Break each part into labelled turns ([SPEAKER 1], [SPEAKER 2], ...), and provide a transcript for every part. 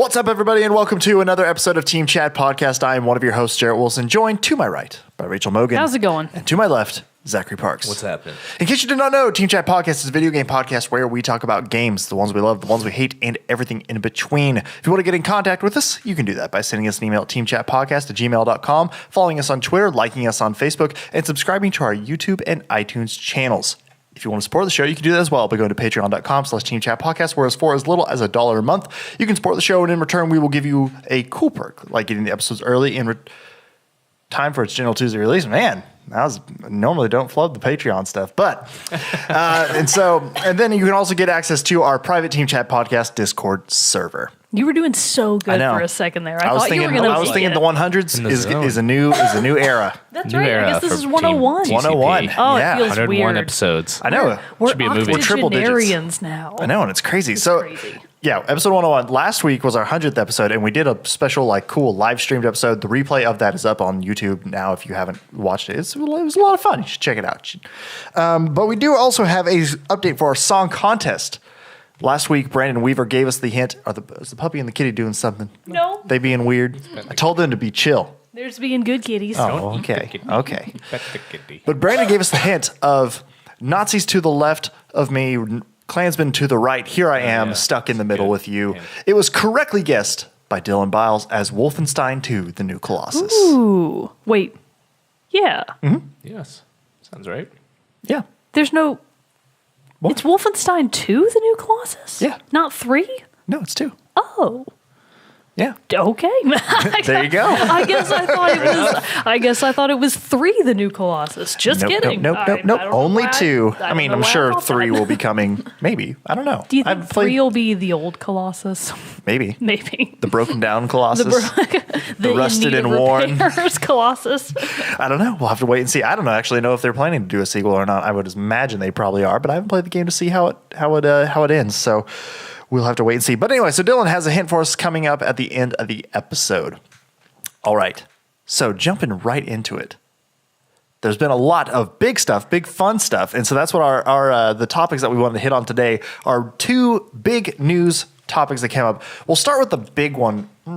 [SPEAKER 1] What's up, everybody, and welcome to another episode of Team Chat Podcast. I am one of your hosts, Jerrett Wilson, joined to my right by Rachel Mogan.
[SPEAKER 2] How's it going?
[SPEAKER 1] And to my left, Zachary Parks.
[SPEAKER 3] What's happening?
[SPEAKER 1] In case you did not know, Team Chat Podcast is a video game podcast where we talk about games, the ones we love, the ones we hate, and everything in between. If you want to get in contact with us, you can do that by sending us an email at teamchatpodcast@gmail.com, following us on Twitter, liking us on Facebook, and subscribing to our YouTube and iTunes channels. If you want to support the show, you can do that as well by going to patreon.com/teamchatpodcast, where for as little as $1 a month, you can support the show, and in return, we will give you a cool perk, like getting the episodes early in time for its General Tuesday release. Man, normally don't flood the Patreon stuff, but and then you can also get access to our private Team Chat Podcast Discord server.
[SPEAKER 2] You were doing so good for a second there. I thought you were going to.
[SPEAKER 1] I was thinking the 100s is a new era.
[SPEAKER 2] That's
[SPEAKER 3] New
[SPEAKER 2] right.
[SPEAKER 3] era
[SPEAKER 2] I guess this
[SPEAKER 3] for
[SPEAKER 2] is 101.
[SPEAKER 3] Team
[SPEAKER 1] 101.
[SPEAKER 2] Oh,
[SPEAKER 1] yeah.
[SPEAKER 2] it feels
[SPEAKER 3] 101
[SPEAKER 2] weird.
[SPEAKER 3] episodes.
[SPEAKER 1] I know.
[SPEAKER 2] We're
[SPEAKER 3] Should be a movie.
[SPEAKER 1] We're triple digits.
[SPEAKER 2] octogenarians now.
[SPEAKER 1] I know, and it's crazy.
[SPEAKER 2] It's
[SPEAKER 1] so,
[SPEAKER 2] crazy.
[SPEAKER 1] yeah, episode 101. Last week was our 100th episode, and we did a special, cool live streamed episode. The replay of that is up on YouTube now if you haven't watched it. It was a lot of fun. You should check it out. But we do also have a update for our song contest. Last week, Brandon Weaver gave us the hint. Is the puppy and the kitty doing something?
[SPEAKER 2] No.
[SPEAKER 1] They being weird? I told them to be chill.
[SPEAKER 2] There's being good kitties.
[SPEAKER 1] Oh, okay. Okay.
[SPEAKER 3] Bet the kitty.
[SPEAKER 1] But Brandon gave us the hint of Nazis to the left of me, Klansmen to the right. Here I am, stuck in the middle with you.
[SPEAKER 3] hint.
[SPEAKER 1] It was correctly guessed by Dylan Biles as Wolfenstein 2, The New Colossus.
[SPEAKER 2] Ooh. Wait. Yeah.
[SPEAKER 3] Yes. Sounds right.
[SPEAKER 1] Yeah.
[SPEAKER 2] There's no...
[SPEAKER 1] What?
[SPEAKER 2] It's Wolfenstein 2, The New Colossus?
[SPEAKER 1] Yeah.
[SPEAKER 2] Not 3?
[SPEAKER 1] No, it's 2.
[SPEAKER 2] Oh.
[SPEAKER 1] Yeah.
[SPEAKER 2] Okay.
[SPEAKER 1] There you go.
[SPEAKER 2] I guess I thought it was 3, The New Colossus. Just kidding.
[SPEAKER 1] Nope.
[SPEAKER 2] I don't know
[SPEAKER 1] Only
[SPEAKER 2] why
[SPEAKER 1] 2.
[SPEAKER 2] I
[SPEAKER 1] I mean,
[SPEAKER 2] don't
[SPEAKER 1] I'm
[SPEAKER 2] know why I
[SPEAKER 1] sure
[SPEAKER 2] thought
[SPEAKER 1] 3
[SPEAKER 2] that.
[SPEAKER 1] will be coming. Maybe. I don't know.
[SPEAKER 2] Do you think
[SPEAKER 1] I've
[SPEAKER 2] 3 will be the old Colossus?
[SPEAKER 1] Maybe.
[SPEAKER 2] Maybe.
[SPEAKER 1] The broken down Colossus.
[SPEAKER 2] The
[SPEAKER 1] rusted
[SPEAKER 2] in need
[SPEAKER 1] and
[SPEAKER 2] of
[SPEAKER 1] worn.
[SPEAKER 2] repairs Colossus.
[SPEAKER 1] I don't know. We'll have to wait and see. I don't actually know if they're planning to do a sequel or not. I would imagine they probably are, but I haven't played the game to see how it ends. So we'll have to wait and see. But anyway, so Dylan has a hint for us coming up at the end of the episode. All right. So jumping right into it. There's been a lot of big stuff, big fun stuff, and so that's what our the topics that we wanted to hit on today are 2 big news topics that came up. We'll start with the big one. I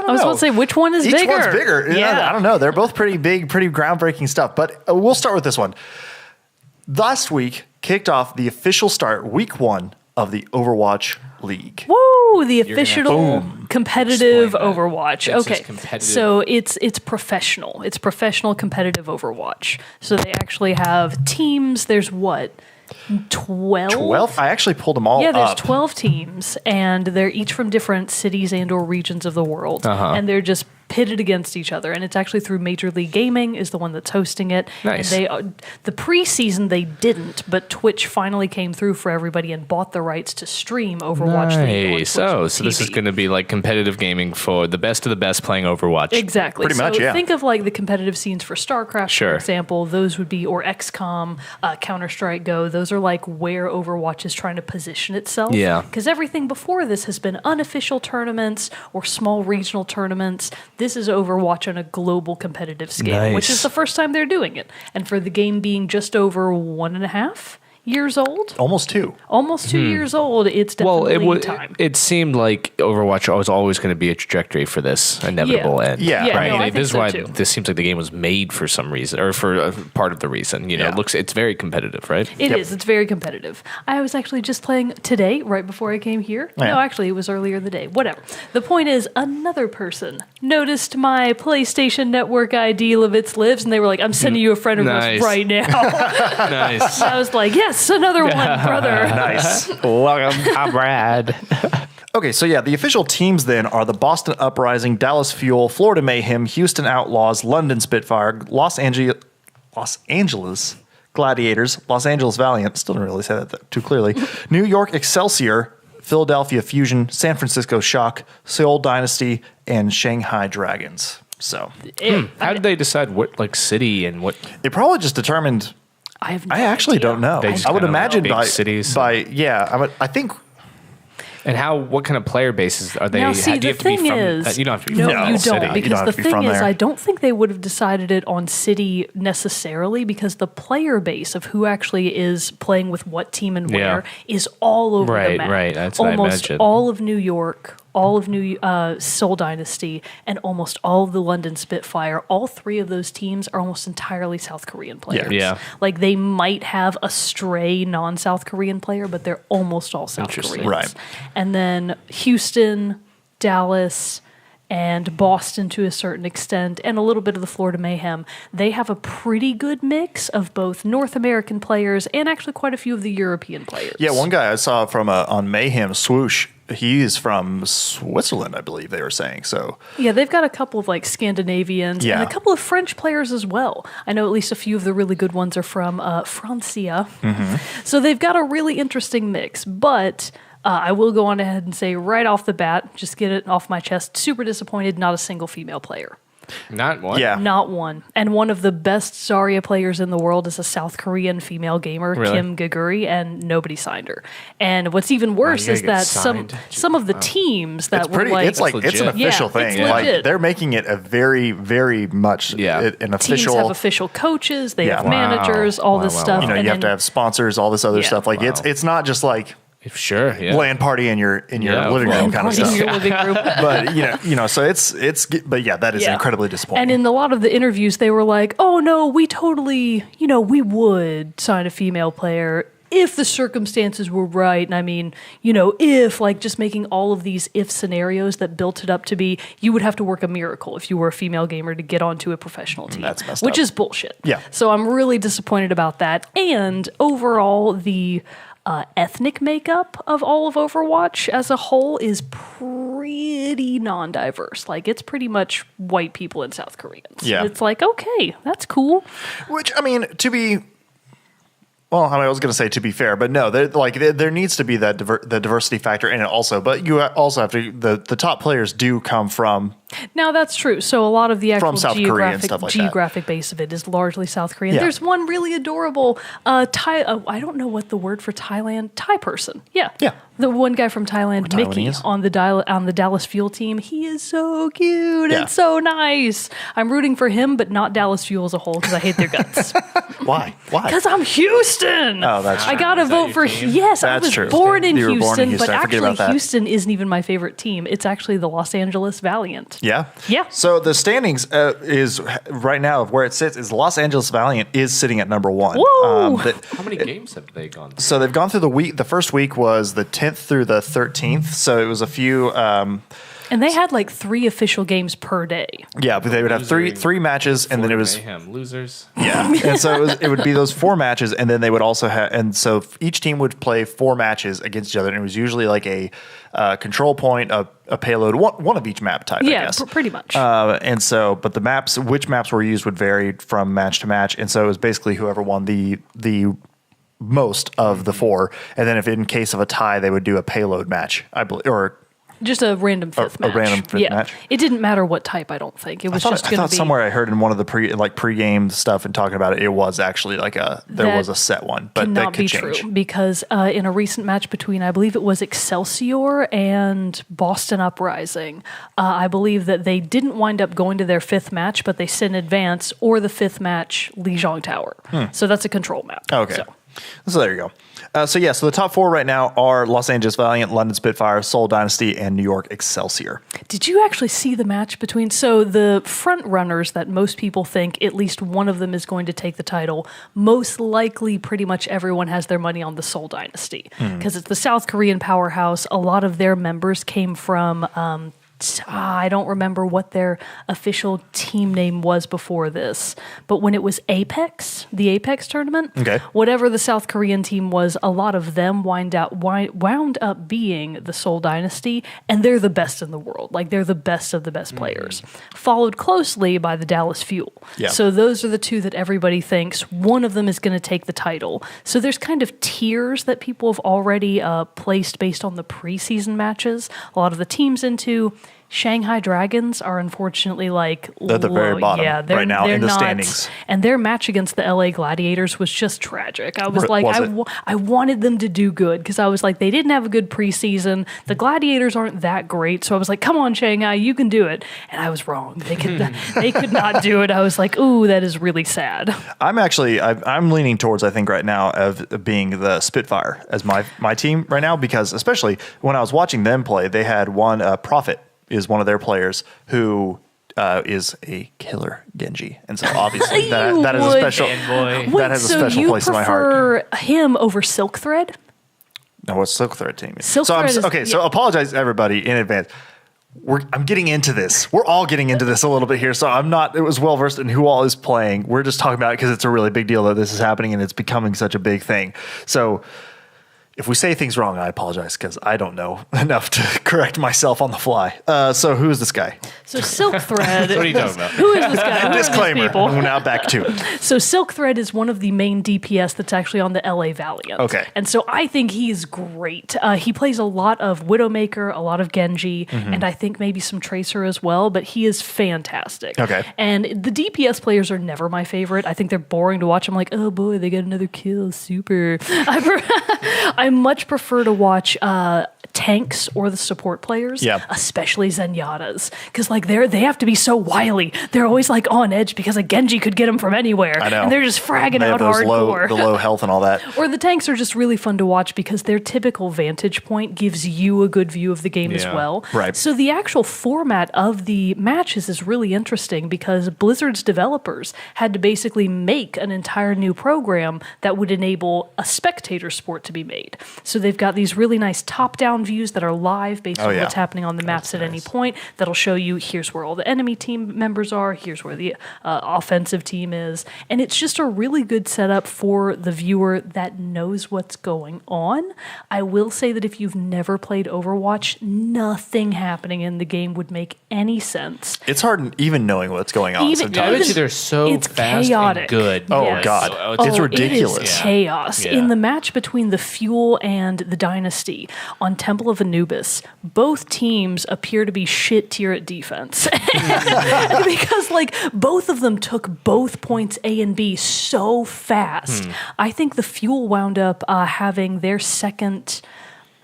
[SPEAKER 2] was about to say, which one is
[SPEAKER 1] Each
[SPEAKER 2] bigger?
[SPEAKER 1] one's bigger.
[SPEAKER 2] Yeah.
[SPEAKER 1] I don't know. They're both pretty big, pretty groundbreaking stuff. But we'll start with this one. Last week kicked off the official start, week 1 of the Overwatch League.
[SPEAKER 2] Woo! The official competitive
[SPEAKER 3] Explain that.
[SPEAKER 2] Overwatch.
[SPEAKER 3] This is
[SPEAKER 2] Okay,
[SPEAKER 3] competitive.
[SPEAKER 2] so it's professional. It's professional competitive Overwatch. So they actually have teams. There's what? 12?
[SPEAKER 1] 12? I actually pulled them all
[SPEAKER 2] Yeah, there's
[SPEAKER 1] up.
[SPEAKER 2] 12 teams, and they're each from different cities and or regions of the world, and they're just pitted against each other. And it's actually through Major League Gaming is the one that's hosting it.
[SPEAKER 3] Nice.
[SPEAKER 2] And the preseason they didn't, but Twitch finally came through for everybody and bought the rights to stream Overwatch League.
[SPEAKER 3] Nice. So this is going to be like competitive gaming for the best of the best playing Overwatch.
[SPEAKER 2] Exactly.
[SPEAKER 1] Pretty much, yeah.
[SPEAKER 2] Think of like the competitive scenes for StarCraft,
[SPEAKER 3] Sure.
[SPEAKER 2] for example. Those would be, or XCOM, Counter-Strike Go. Those are like where Overwatch is trying to position itself.
[SPEAKER 3] Yeah.
[SPEAKER 2] Because everything before this has been unofficial tournaments or small regional tournaments. This is Overwatch on a global competitive scale, which
[SPEAKER 3] Nice.
[SPEAKER 2] is the first time they're doing it. And for the game being just over 1.5 years old,
[SPEAKER 1] Almost 2.
[SPEAKER 2] almost 2 years old, it's
[SPEAKER 3] Well,
[SPEAKER 2] definitely time.
[SPEAKER 3] it seemed like Overwatch was always going to be a trajectory for this inevitable end.
[SPEAKER 1] Yeah,
[SPEAKER 2] Yeah,
[SPEAKER 3] right.
[SPEAKER 2] no, I
[SPEAKER 3] This
[SPEAKER 2] think
[SPEAKER 3] is
[SPEAKER 2] so
[SPEAKER 3] why
[SPEAKER 2] too.
[SPEAKER 3] this seems like the game was made for some reason, or for part of the reason. You know,
[SPEAKER 1] Yeah.
[SPEAKER 3] it's very competitive, right?
[SPEAKER 2] It
[SPEAKER 1] Yep.
[SPEAKER 2] is. It's very competitive. I was actually just playing today, right before I came here.
[SPEAKER 1] Yeah.
[SPEAKER 2] No, actually, it was earlier in the day. Whatever. The point is, another person noticed my PlayStation Network ID limits lives, and they were like, I'm sending you a friend request
[SPEAKER 3] Nice.
[SPEAKER 2] right now.
[SPEAKER 3] Nice.
[SPEAKER 2] I was like, yes, another one, brother.
[SPEAKER 1] Nice.
[SPEAKER 3] Welcome, comrade.
[SPEAKER 1] Okay, so yeah, the official teams then are the Boston Uprising, Dallas Fuel, Florida Mayhem, Houston Outlaws, London Spitfire, Los Angeles Gladiators, Los Angeles Valiant, still didn't really say that too clearly, New York Excelsior, Philadelphia Fusion, San Francisco Shock, Seoul Dynasty, and Shanghai Dragons. So
[SPEAKER 3] How did they decide what city and what?
[SPEAKER 1] they probably just determined.
[SPEAKER 2] I have no
[SPEAKER 1] I actually
[SPEAKER 2] idea.
[SPEAKER 1] don't know.
[SPEAKER 3] They just
[SPEAKER 1] I would
[SPEAKER 3] kinda
[SPEAKER 1] imagine
[SPEAKER 3] big
[SPEAKER 1] by
[SPEAKER 3] cities.
[SPEAKER 1] I think
[SPEAKER 3] And what kind of player bases are they?
[SPEAKER 2] Now, see,
[SPEAKER 3] do you
[SPEAKER 2] the
[SPEAKER 3] have to be
[SPEAKER 2] thing
[SPEAKER 3] from?
[SPEAKER 2] is,
[SPEAKER 3] You don't have to be
[SPEAKER 2] no,
[SPEAKER 3] from
[SPEAKER 2] you
[SPEAKER 3] the city.
[SPEAKER 2] don't,
[SPEAKER 1] You
[SPEAKER 2] because
[SPEAKER 1] don't have
[SPEAKER 2] the
[SPEAKER 1] to be
[SPEAKER 2] thing
[SPEAKER 1] from
[SPEAKER 2] is,
[SPEAKER 1] there.
[SPEAKER 2] I don't think they would have decided it on city necessarily, because the player base of who actually is playing with what team and where is all over the
[SPEAKER 3] Right,
[SPEAKER 2] map.
[SPEAKER 3] right. That's what I
[SPEAKER 2] Almost
[SPEAKER 3] imagine.
[SPEAKER 2] all of New York, all of Seoul Dynasty, and almost all of the London Spitfire. All three of those teams are almost entirely South Korean players.
[SPEAKER 3] Yeah.
[SPEAKER 2] Like they might have a stray non-South Korean player, but they're almost all South Koreans.
[SPEAKER 1] Right.
[SPEAKER 2] And then Houston, Dallas, and Boston to a certain extent, and a little bit of the Florida Mayhem, they have a pretty good mix of both North American players and actually quite a few of the European players.
[SPEAKER 1] Yeah, one guy I saw from on Mayhem, Swoosh, he's from Switzerland, I believe they were saying. So
[SPEAKER 2] yeah, they've got a couple of like Scandinavians and a couple of French players as well. I know at least a few of the really good ones are from Francia. So they've got a really interesting mix, but I will go on ahead and say right off the bat, just get it off my chest, super disappointed, not a single female player.
[SPEAKER 3] Not one?
[SPEAKER 1] Yeah.
[SPEAKER 2] Not one. And one of the best Zarya players in the world is a South Korean female gamer,
[SPEAKER 3] Really?
[SPEAKER 2] Kim Gaguri, and nobody signed her. And what's even worse is that some of the teams that were like...
[SPEAKER 1] It's like, it's an official thing.
[SPEAKER 2] It's
[SPEAKER 1] like
[SPEAKER 2] legit.
[SPEAKER 1] they're making it a very, very much an official...
[SPEAKER 2] Teams have official coaches, they have
[SPEAKER 1] Wow.
[SPEAKER 2] managers, all this stuff.
[SPEAKER 1] You know,
[SPEAKER 2] and
[SPEAKER 1] you have to have sponsors, all this other stuff. Like it's not just like...
[SPEAKER 3] Sure, yeah.
[SPEAKER 1] LAN party in your living room kind of stuff.
[SPEAKER 2] In your living room.
[SPEAKER 1] But so it's but yeah, that is incredibly disappointing.
[SPEAKER 2] And in a lot of the interviews, they were like, "Oh no, we totally, we would sign a female player if the circumstances were right." And I mean, if like just making all of these if scenarios that built it up to be, you would have to work a miracle if you were a female gamer to get onto a professional team.
[SPEAKER 1] That's messed
[SPEAKER 2] which
[SPEAKER 1] up.
[SPEAKER 2] is bullshit.
[SPEAKER 1] Yeah.
[SPEAKER 2] So I'm really disappointed about that. And overall, the ethnic makeup of all of Overwatch as a whole is pretty non-diverse. Like, it's pretty much white people and South Koreans.
[SPEAKER 1] Yeah.
[SPEAKER 2] It's like, okay, that's cool.
[SPEAKER 1] Which, I mean, I was going to say to be fair, but no, there needs to be that the diversity factor in it also. But you also have to the top players do come from.
[SPEAKER 2] Now that's true. So a lot of the actual
[SPEAKER 1] South Korea and stuff like that.
[SPEAKER 2] geographic base of it is largely South Korean.
[SPEAKER 1] Yeah.
[SPEAKER 2] There's one really adorable Thai. I don't know what the word for Thailand. Thai person. Yeah.
[SPEAKER 1] Yeah.
[SPEAKER 2] The one guy from Thailand, Mickey,
[SPEAKER 1] Taiwanese?
[SPEAKER 2] on the Dallas Fuel team. He is so cute
[SPEAKER 1] Yeah.
[SPEAKER 2] and so nice. I'm rooting for him, but not Dallas Fuel as a whole because I hate their guts.
[SPEAKER 1] Why?
[SPEAKER 2] Because I'm Houston.
[SPEAKER 1] Oh, that's true.
[SPEAKER 2] I gotta vote for. Yes, I
[SPEAKER 1] That's
[SPEAKER 2] was
[SPEAKER 1] true.
[SPEAKER 2] born in
[SPEAKER 1] You were born in
[SPEAKER 2] Houston,
[SPEAKER 1] Houston.
[SPEAKER 2] but
[SPEAKER 1] I forget about
[SPEAKER 2] actually
[SPEAKER 1] that.
[SPEAKER 2] Houston isn't even my favorite team. It's actually the Los Angeles Valiant.
[SPEAKER 1] Yeah.
[SPEAKER 2] Yeah.
[SPEAKER 1] So the standings is right now of where it sits is Los Angeles Valiant is sitting at number 1.
[SPEAKER 2] Woo!
[SPEAKER 3] How many games have they gone through?
[SPEAKER 1] So they've gone through the week. The first week was the 10th through the 13th. So it was a few.
[SPEAKER 2] And they had like 3 official games per day.
[SPEAKER 1] Yeah, but they would have three matches, and then it was
[SPEAKER 3] Mayhem losers.
[SPEAKER 1] yeah, and so it would be those 4 matches, and then they would also have, and so each team would play 4 matches against each other, and it was usually like a control point, a payload, one of each map type. I
[SPEAKER 2] Yeah,
[SPEAKER 1] guess.
[SPEAKER 2] pretty much.
[SPEAKER 1] And so, but which maps were used would vary from match to match, and so it was basically whoever won the most of the 4, and then if in case of a tie, they would do a payload match, I believe, or.
[SPEAKER 2] Just a random fifth match.
[SPEAKER 1] A random fifth match.
[SPEAKER 2] It didn't matter what type, I don't think. It was just
[SPEAKER 1] I
[SPEAKER 2] going to
[SPEAKER 1] thought
[SPEAKER 2] be...
[SPEAKER 1] somewhere I heard in one of the pre-game stuff and talking about it, it was actually like there was a set one, but that
[SPEAKER 2] cannot
[SPEAKER 1] could
[SPEAKER 2] be
[SPEAKER 1] change.
[SPEAKER 2] true because in a recent match between, I believe it was Excelsior and Boston Uprising, I believe that they didn't wind up going to their 5th match, but they sent advance, or the 5th match, Lijiang Tower. So that's a control map.
[SPEAKER 1] Okay. So there you go. So the top 4 right now are Los Angeles Valiant, London Spitfire, Seoul Dynasty, and New York Excelsior.
[SPEAKER 2] Did you actually see the match between... So the front runners that most people think at least one of them is going to take the title, most likely pretty much everyone has their money on the Seoul Dynasty because it's the South Korean powerhouse. A lot of their members came from... I don't remember what their official team name was before this, but when it was Apex, the Apex tournament, whatever the South Korean team was, a lot of them wound up being the Seoul Dynasty, and they're the best in the world. Like, they're the best of the best players. Followed closely by the Dallas Fuel.
[SPEAKER 1] Yeah.
[SPEAKER 2] So those are the 2 that everybody thinks one of them is going to take the title. So there's kind of tiers that people have already placed based on the preseason matches. A lot of the teams into... Shanghai Dragons are unfortunately like
[SPEAKER 1] They're at the very bottom right now in the standings.
[SPEAKER 2] And their match against the LA Gladiators was just tragic. I was like,
[SPEAKER 1] Was
[SPEAKER 2] I wanted them to do good because I was like, they didn't have a good preseason. The Gladiators aren't that great. So I was like, come on, Shanghai, you can do it. And I was wrong. They could not do it. I was like, ooh, that is really sad.
[SPEAKER 1] I'm leaning towards, I think right now, of being the Spitfire as my team right now, because especially when I was watching them play, they had one Prophet is one of their players who is a killer Genji, and so obviously that is a special place in my heart.
[SPEAKER 2] You prefer him over Silk Thread?
[SPEAKER 1] No, what's Silk Thread team?
[SPEAKER 2] Silk Thread is,
[SPEAKER 1] so apologize everybody in advance. I'm getting into this. We're all getting into this a little bit here, so I'm not as well versed in who all is playing. We're just talking about it because it's a really big deal that this is happening and it's becoming such a big thing. So if we say things wrong, I apologize because I don't know enough to correct myself on the fly. So who is this guy?
[SPEAKER 2] So Silk Thread.
[SPEAKER 3] What are you talking about?
[SPEAKER 2] Who is this guy? Who are these
[SPEAKER 1] Disclaimer.
[SPEAKER 2] people?
[SPEAKER 1] Now back to it.
[SPEAKER 2] So Silk Thread is one of the main DPS that's actually on the LA Valiant.
[SPEAKER 1] Okay.
[SPEAKER 2] And so I think he's great. He plays a lot of Widowmaker, a lot of Genji, and I think maybe some Tracer as well, but he is fantastic.
[SPEAKER 1] Okay.
[SPEAKER 2] And the DPS players are never my favorite. I think they're boring to watch. I'm like, oh boy, they got another kill. Super. I much prefer to watch tanks or the support players, especially Zenyatta's, because like they have to be so wily. They're always like on edge because a Genji could get them from anywhere.
[SPEAKER 1] I know.
[SPEAKER 2] And they're just fragging
[SPEAKER 1] They
[SPEAKER 2] out
[SPEAKER 1] have those
[SPEAKER 2] hardcore.
[SPEAKER 1] the low health and all that.
[SPEAKER 2] Or the tanks are just really fun to watch because their typical vantage point gives you a good view of the game as well.
[SPEAKER 1] Right.
[SPEAKER 2] So the actual format of the matches is really interesting because Blizzard's developers had to basically make an entire new program that would enable a spectator sport to be made. So they've got these really nice top-down views that are live based on what's happening on the maps at any point. That'll show you here's where all the enemy team members are, here's where the offensive team is. And it's just a really good setup for the viewer that knows what's going on. I will say that if you've never played Overwatch, nothing happening in the game would make any sense.
[SPEAKER 1] It's hard even knowing what's going on sometimes.
[SPEAKER 3] I bet you they're so
[SPEAKER 2] it's
[SPEAKER 3] fast
[SPEAKER 2] chaotic.
[SPEAKER 3] and good.
[SPEAKER 1] Oh,
[SPEAKER 2] Yes.
[SPEAKER 1] God. It's ridiculous.
[SPEAKER 2] It is chaos.
[SPEAKER 3] Yeah.
[SPEAKER 2] In the match between the Fuel and the Dynasty on Temple of Anubis, both teams appear to be shit tier at defense. Because like both of them took both points A and B so fast. I think the Fuel wound up having their second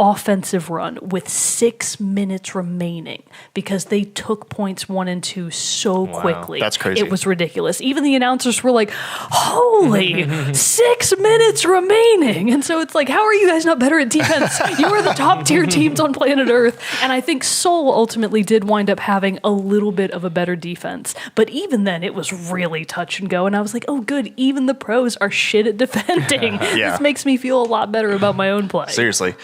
[SPEAKER 2] offensive run with 6 minutes remaining because they took points 1 and 2 so quickly.
[SPEAKER 1] That's crazy.
[SPEAKER 2] It was ridiculous. Even the announcers were like, holy 6 minutes remaining. And so it's like, how are you guys not better at defense? You are the top tier teams on planet Earth. And I think Seoul ultimately did wind up having a little bit of a better defense. But even then, it was really touch and go. And I was like, oh, good. Even the pros are shit at defending. This makes me feel a lot better about my own play.
[SPEAKER 1] Seriously.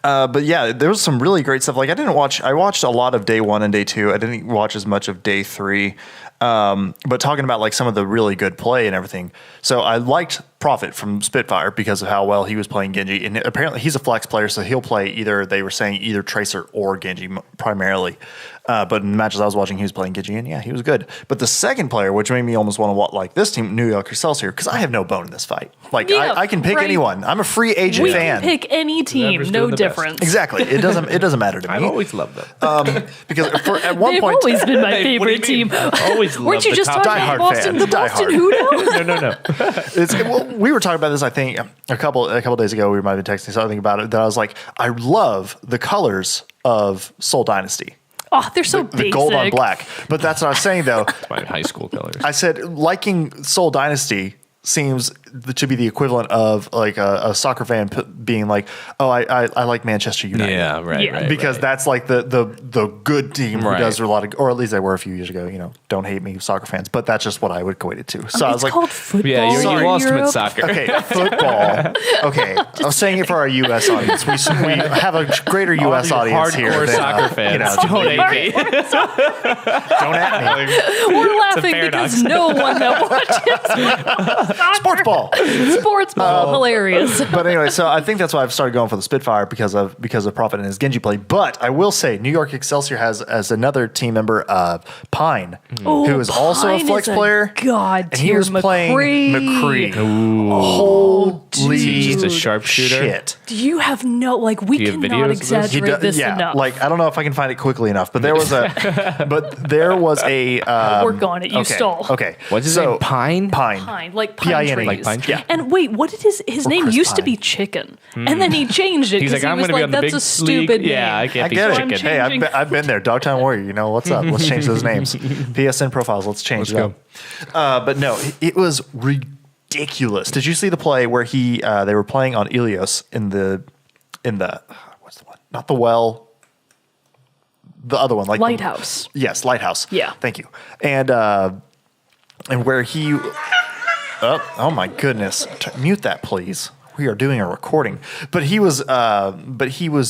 [SPEAKER 1] But yeah, there was some really great stuff. Like I watched a lot of day 1 and day 2. I didn't watch as much of day 3. But talking about like some of the really good play and everything. So I liked Prophet from Spitfire because of how well he was playing Genji. And apparently he's a flex player, so he'll play they were saying either Tracer or Genji primarily. But in the matches I was watching, he was playing Genji, and yeah, he was good. But the second player, which made me almost want to watch like this team, New York Excelsior, because I have no bone in this fight. Like I can pick anyone. I'm a free agent fan.
[SPEAKER 2] We can pick any team, no difference.
[SPEAKER 1] Exactly. It doesn't matter to me.
[SPEAKER 3] I've always loved them.
[SPEAKER 1] Because at one
[SPEAKER 2] They've
[SPEAKER 1] point,
[SPEAKER 2] always been my favorite team.
[SPEAKER 3] Always loved
[SPEAKER 2] Weren't you
[SPEAKER 3] the
[SPEAKER 2] just
[SPEAKER 3] top
[SPEAKER 2] talking about Boston? The Boston Hoodoo?
[SPEAKER 3] No.
[SPEAKER 1] we were talking about this. I think a couple days ago, we might have been texting something about it. That I was like, I love the colors of Seoul Dynasty.
[SPEAKER 2] Oh, they're so basic.
[SPEAKER 1] The gold on black. But that's what I was saying, though.
[SPEAKER 3] My high school colors.
[SPEAKER 1] I said liking Seoul Dynasty seems to be the equivalent of like a soccer fan being like, oh, I like Manchester United.
[SPEAKER 3] Yeah, right.
[SPEAKER 1] Because that's like the good team who does a lot of, or at least they were a few years ago. You know, don't hate me, soccer fans, but that's just what I would equate it to. So I was
[SPEAKER 2] it's
[SPEAKER 1] like,
[SPEAKER 2] called football.
[SPEAKER 3] Yeah, you
[SPEAKER 2] in
[SPEAKER 3] lost them
[SPEAKER 2] Europe.
[SPEAKER 3] at soccer.
[SPEAKER 1] okay, football. Okay, I'm saying it for our U.S. audience. We have a greater U.S. audience here.
[SPEAKER 3] Hardcore soccer fans. Don't hate me.
[SPEAKER 1] Don't at me.
[SPEAKER 2] We're laughing because no one that watches
[SPEAKER 1] Sports ball.
[SPEAKER 2] sports ball hilarious.
[SPEAKER 1] But anyway, so I think think that's why I've started going for the Spitfire because of Prophet and his Genji play. But I will say, New York Excelsior has as another team member Pine, who is also a flex player.
[SPEAKER 2] God,
[SPEAKER 1] and he was playing McCree. Holy
[SPEAKER 3] he's a sharpshooter.
[SPEAKER 1] Shit.
[SPEAKER 2] Do you have no we
[SPEAKER 3] you have
[SPEAKER 2] cannot
[SPEAKER 3] videos of this?
[SPEAKER 2] exaggerate this
[SPEAKER 1] yeah,
[SPEAKER 2] enough.
[SPEAKER 1] like I don't know if I can find it quickly enough, but there was a
[SPEAKER 2] work on it. You stall.
[SPEAKER 1] Okay.
[SPEAKER 3] What's his name? Pine?
[SPEAKER 2] Pine, like pine
[SPEAKER 1] P-I-N-E.
[SPEAKER 2] trees.
[SPEAKER 3] Like pine tree?
[SPEAKER 1] Yeah.
[SPEAKER 2] And wait, what did his name
[SPEAKER 1] Chris
[SPEAKER 2] used to
[SPEAKER 1] Pine.
[SPEAKER 2] be Chicken, and then he changed it.
[SPEAKER 3] He's like,
[SPEAKER 2] he
[SPEAKER 3] I'm
[SPEAKER 2] was
[SPEAKER 3] going to be on the
[SPEAKER 2] that's
[SPEAKER 3] big
[SPEAKER 2] a stupid
[SPEAKER 3] league. Yeah, I
[SPEAKER 2] name.
[SPEAKER 3] can't
[SPEAKER 1] I
[SPEAKER 3] be
[SPEAKER 1] get
[SPEAKER 3] chicken.
[SPEAKER 1] it. Hey, I've been there. Dogtown Warrior, you know what's up? Let's change those names. PSN profiles, let's change them. But no, it was ridiculous. Did you see the play where they were playing on Ilios in the what's the one? Not the well. The other one, like
[SPEAKER 2] Lighthouse.
[SPEAKER 1] Yes, Lighthouse.
[SPEAKER 2] Yeah.
[SPEAKER 1] Thank you. And where he oh my goodness. Mute that, please. We are doing a recording. But he was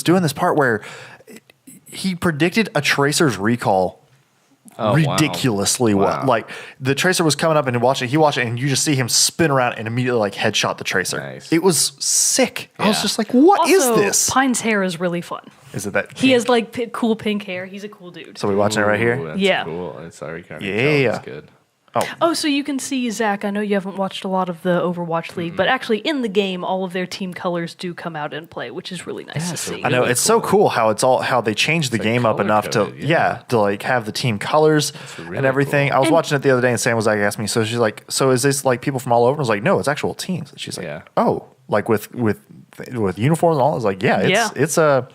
[SPEAKER 1] doing this part where he predicted a Tracer's recall ridiculously well. Like the Tracer was coming up and he watched it, and you just see him spin around and immediately like headshot the Tracer.
[SPEAKER 3] Nice.
[SPEAKER 1] It was sick.
[SPEAKER 3] Yeah.
[SPEAKER 1] I was just like, what is
[SPEAKER 2] Also,
[SPEAKER 1] this?
[SPEAKER 2] Pine's hair is really fun.
[SPEAKER 1] Is it that
[SPEAKER 2] He has like cool pink hair. He's a cool dude.
[SPEAKER 1] So we watching it right here?
[SPEAKER 3] That's
[SPEAKER 2] Yeah.
[SPEAKER 3] cool. It's already kind of
[SPEAKER 1] Yeah.
[SPEAKER 3] That's good.
[SPEAKER 2] Oh, so you can see, Zach, I know you haven't watched a lot of the Overwatch League, but actually in the game, all of their team colors do come out in play, which is really nice to
[SPEAKER 3] so
[SPEAKER 2] see.
[SPEAKER 1] I know
[SPEAKER 3] Really
[SPEAKER 1] it's so cool how they changed the
[SPEAKER 3] like
[SPEAKER 1] game up enough to
[SPEAKER 3] color-coded,
[SPEAKER 1] to like have the team colors
[SPEAKER 3] really
[SPEAKER 1] and everything.
[SPEAKER 3] cool.
[SPEAKER 1] I was watching it the other day and Sam was like asking me, so she's like, so is this like people from all over? I was like, no, it's actual teams. And she's like,
[SPEAKER 3] Yeah.
[SPEAKER 1] oh, like with uniforms and all. I was like, yeah, it's a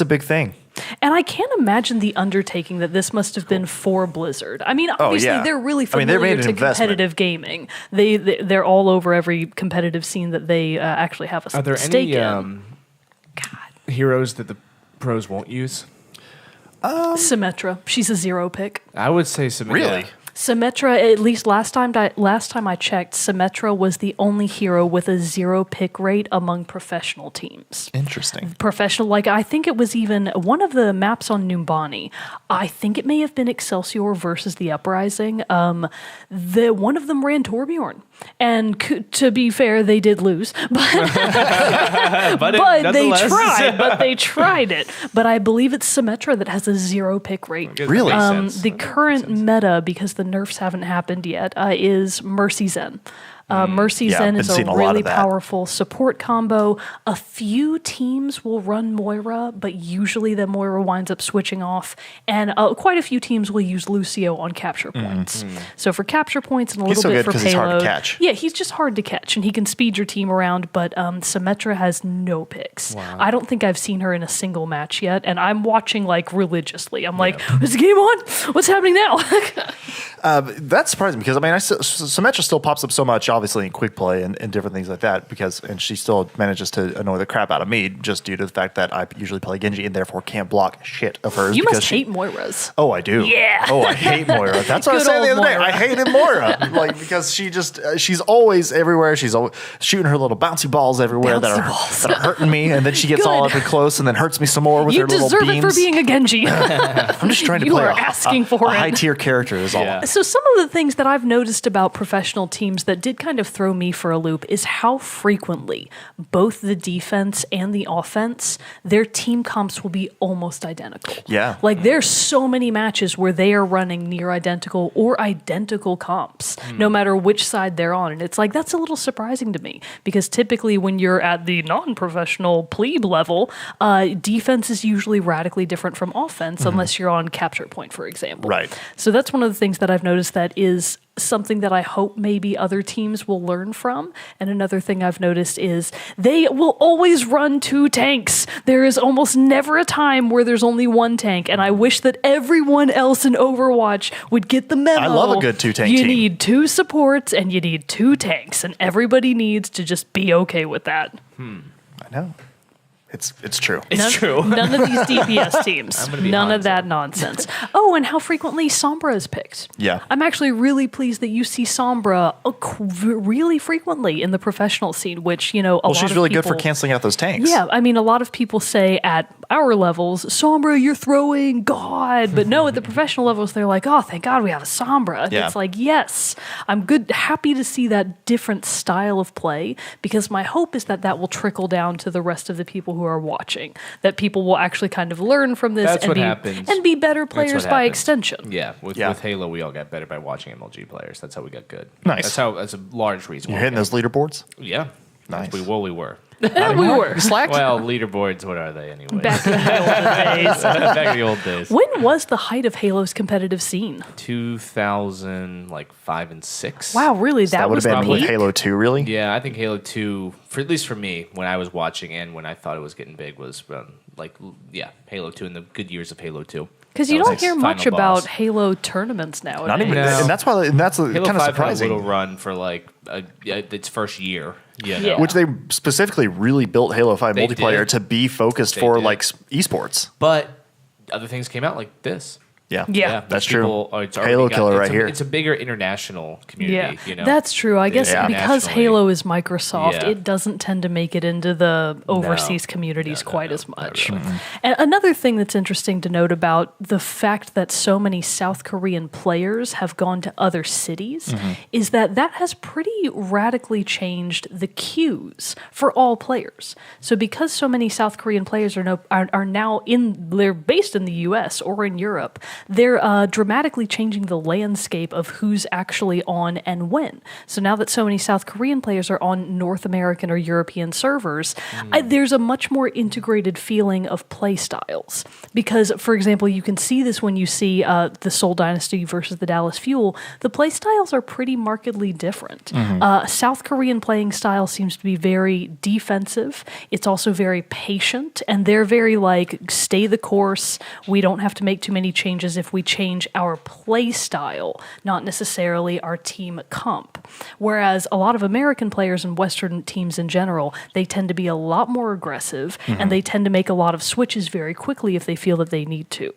[SPEAKER 1] big thing.
[SPEAKER 2] And I can't imagine the undertaking that this must have been for Blizzard. I mean, obviously they're really familiar
[SPEAKER 1] made an
[SPEAKER 2] to
[SPEAKER 1] investment.
[SPEAKER 2] competitive gaming. They're all over every competitive scene that they actually have a
[SPEAKER 3] Are there
[SPEAKER 2] stake
[SPEAKER 3] any
[SPEAKER 2] in.
[SPEAKER 3] heroes that the pros won't use?
[SPEAKER 2] Symmetra, she's a 0 pick.
[SPEAKER 3] I would say some.
[SPEAKER 1] Really?
[SPEAKER 2] Symmetra, at least last time I checked, Symmetra was the only hero with a 0 pick rate among professional teams.
[SPEAKER 1] Interesting.
[SPEAKER 2] Professional, like I think it was even one of the maps on Numbani. I think it may have been Excelsior versus the Uprising. One of them ran Torbjorn, and to be fair, they did lose, but they tried. But they tried it. But I believe it's Symmetra that has a 0 pick rate.
[SPEAKER 1] Really?
[SPEAKER 2] The current meta, because the nerfs haven't happened yet, is Mercy Zen. Mercy Zen
[SPEAKER 1] been
[SPEAKER 2] is a
[SPEAKER 1] seeing a lot
[SPEAKER 2] really
[SPEAKER 1] of that.
[SPEAKER 2] powerful support combo. A few teams will run Moira, but usually the Moira winds up switching off. And quite a few teams will use Lucio on capture points. So for capture points and a
[SPEAKER 1] He's
[SPEAKER 2] little
[SPEAKER 1] so
[SPEAKER 2] bit
[SPEAKER 1] good
[SPEAKER 2] for
[SPEAKER 1] 'cause he's hard to
[SPEAKER 2] payload.
[SPEAKER 1] catch.
[SPEAKER 2] Yeah, he's just hard to catch, and he can speed your team around, but Symmetra has no picks. I don't think I've seen her in a single match yet, and I'm watching like religiously. I'm like, is the game on? What's happening now?
[SPEAKER 1] That's surprising because I mean, Symmetra still pops up so much, obviously in quick play and different things like that. And she still manages to annoy the crap out of me just due to the fact that I usually play Genji and therefore can't block shit of hers.
[SPEAKER 2] You
[SPEAKER 1] because
[SPEAKER 2] must hate Moiras.
[SPEAKER 1] Oh, I do.
[SPEAKER 2] Yeah.
[SPEAKER 1] Oh, I hate Moira. That's what I was
[SPEAKER 2] Good
[SPEAKER 1] saying the
[SPEAKER 2] old
[SPEAKER 1] other day.
[SPEAKER 2] Moira.
[SPEAKER 1] I hated Moira, like because she's always everywhere. She's always shooting her little bouncy balls everywhere that are hurting me, and then she gets all up and close and then hurts me some more with
[SPEAKER 2] You
[SPEAKER 1] her little
[SPEAKER 2] deserve
[SPEAKER 1] beams.
[SPEAKER 2] it for being a Genji.
[SPEAKER 1] I'm just trying to
[SPEAKER 2] You
[SPEAKER 1] play
[SPEAKER 2] are asking for
[SPEAKER 1] a
[SPEAKER 2] it.
[SPEAKER 1] high tier character. Is all.
[SPEAKER 3] Yeah.
[SPEAKER 2] So some of the things that I've noticed about professional teams that did kind of throw me for a loop is how frequently both the defense and the offense, their team comps will be almost identical.
[SPEAKER 1] Yeah.
[SPEAKER 2] Like there's so many matches where they are running near identical or identical comps, no matter which side they're on. And it's like, that's a little surprising to me because typically when you're at the non-professional plebe level, defense is usually radically different from offense unless you're on capture point, for example.
[SPEAKER 1] Right.
[SPEAKER 2] So that's one of the things that I've noticed that is something that I hope maybe other teams will learn from. And another thing I've noticed is they will always run 2 tanks. There is almost never a time where there's only 1 tank. And I wish that everyone else in Overwatch would get the memo.
[SPEAKER 1] I love a good 2-tank
[SPEAKER 2] You
[SPEAKER 1] team.
[SPEAKER 2] need 2 supports and you need 2 tanks. And everybody needs to just be okay with that.
[SPEAKER 1] I know. It's true.
[SPEAKER 3] It's true.
[SPEAKER 2] None of these DPS teams.
[SPEAKER 3] be
[SPEAKER 2] None of
[SPEAKER 3] Hanzo.
[SPEAKER 2] that nonsense. Oh, and how frequently Sombra is picked.
[SPEAKER 1] Yeah.
[SPEAKER 2] I'm actually really pleased that you see Sombra really frequently in the professional scene, which, a lot
[SPEAKER 1] She's
[SPEAKER 2] of
[SPEAKER 1] really good for
[SPEAKER 2] people-
[SPEAKER 1] canceling out those tanks.
[SPEAKER 2] Yeah, I mean, a lot of people say at our levels, Sombra, you're throwing, God. But no, at the professional levels, they're like, oh, thank God we have a Sombra. And it's like, yes, I'm happy to see that different style of play, because my hope is that will trickle down to the rest of the people who are watching, that people will actually kind of learn from this and be better players by extension.
[SPEAKER 3] Yeah, with Halo, we all got better by watching MLG players. That's how we got good.
[SPEAKER 1] Nice.
[SPEAKER 3] That's a large reason.
[SPEAKER 1] You're hitting those leaderboards?
[SPEAKER 3] Yeah.
[SPEAKER 1] Nice.
[SPEAKER 3] We were.
[SPEAKER 2] We were.
[SPEAKER 1] Slacked?
[SPEAKER 3] Well, leaderboards, what are they anyway?
[SPEAKER 2] Back in the old days.
[SPEAKER 3] Back in the old days.
[SPEAKER 2] When was the height of Halo's competitive scene?
[SPEAKER 3] 2005 and 6.
[SPEAKER 2] Wow, really? That
[SPEAKER 1] would
[SPEAKER 2] was
[SPEAKER 1] have
[SPEAKER 2] the
[SPEAKER 1] been with
[SPEAKER 2] peak?
[SPEAKER 1] Halo 2, really?
[SPEAKER 3] Yeah, I think Halo 2, at least for me, when I was watching and when I thought it was getting big, was Halo 2 in the good years of Halo 2.
[SPEAKER 2] Because you don't hear much about Halo tournaments nowadays.
[SPEAKER 1] Not even, and that's why, and that's
[SPEAKER 3] Halo
[SPEAKER 1] kind of
[SPEAKER 3] 5
[SPEAKER 1] surprising.
[SPEAKER 3] Had a little run for its first year.
[SPEAKER 2] Yeah.
[SPEAKER 1] Which they specifically really built Halo 5
[SPEAKER 3] They
[SPEAKER 1] multiplayer
[SPEAKER 3] did.
[SPEAKER 1] to be focused for
[SPEAKER 3] did.
[SPEAKER 1] like esports.
[SPEAKER 3] But other things came out like this.
[SPEAKER 2] Yeah.
[SPEAKER 1] That's
[SPEAKER 3] people,
[SPEAKER 1] true. Halo killer right here.
[SPEAKER 3] It's a bigger international community.
[SPEAKER 2] Yeah, that's true. I guess because
[SPEAKER 3] nationally.
[SPEAKER 2] Halo is Microsoft,
[SPEAKER 3] Yeah.
[SPEAKER 2] it doesn't tend to make it into the overseas communities quite as much.
[SPEAKER 3] Not really.
[SPEAKER 2] And another thing that's interesting to note about the fact that so many South Korean players have gone to other cities is that has pretty radically changed the queues for all players. So because so many South Korean players are now they're based in the US or in Europe, they're dramatically changing the landscape of who's actually on and when. So now that so many South Korean players are on North American or European servers, there's a much more integrated feeling of play styles. Because, for example, you can see this when you see the Seoul Dynasty versus the Dallas Fuel. The play styles are pretty markedly different. South Korean playing style seems to be very defensive. It's also very patient, and they're very stay the course. We don't have to make too many changes if we change our play style, not necessarily our team comp. Whereas a lot of American players and Western teams in general, they tend to be a lot more aggressive, and they tend to make a lot of switches very quickly if they feel that they need to.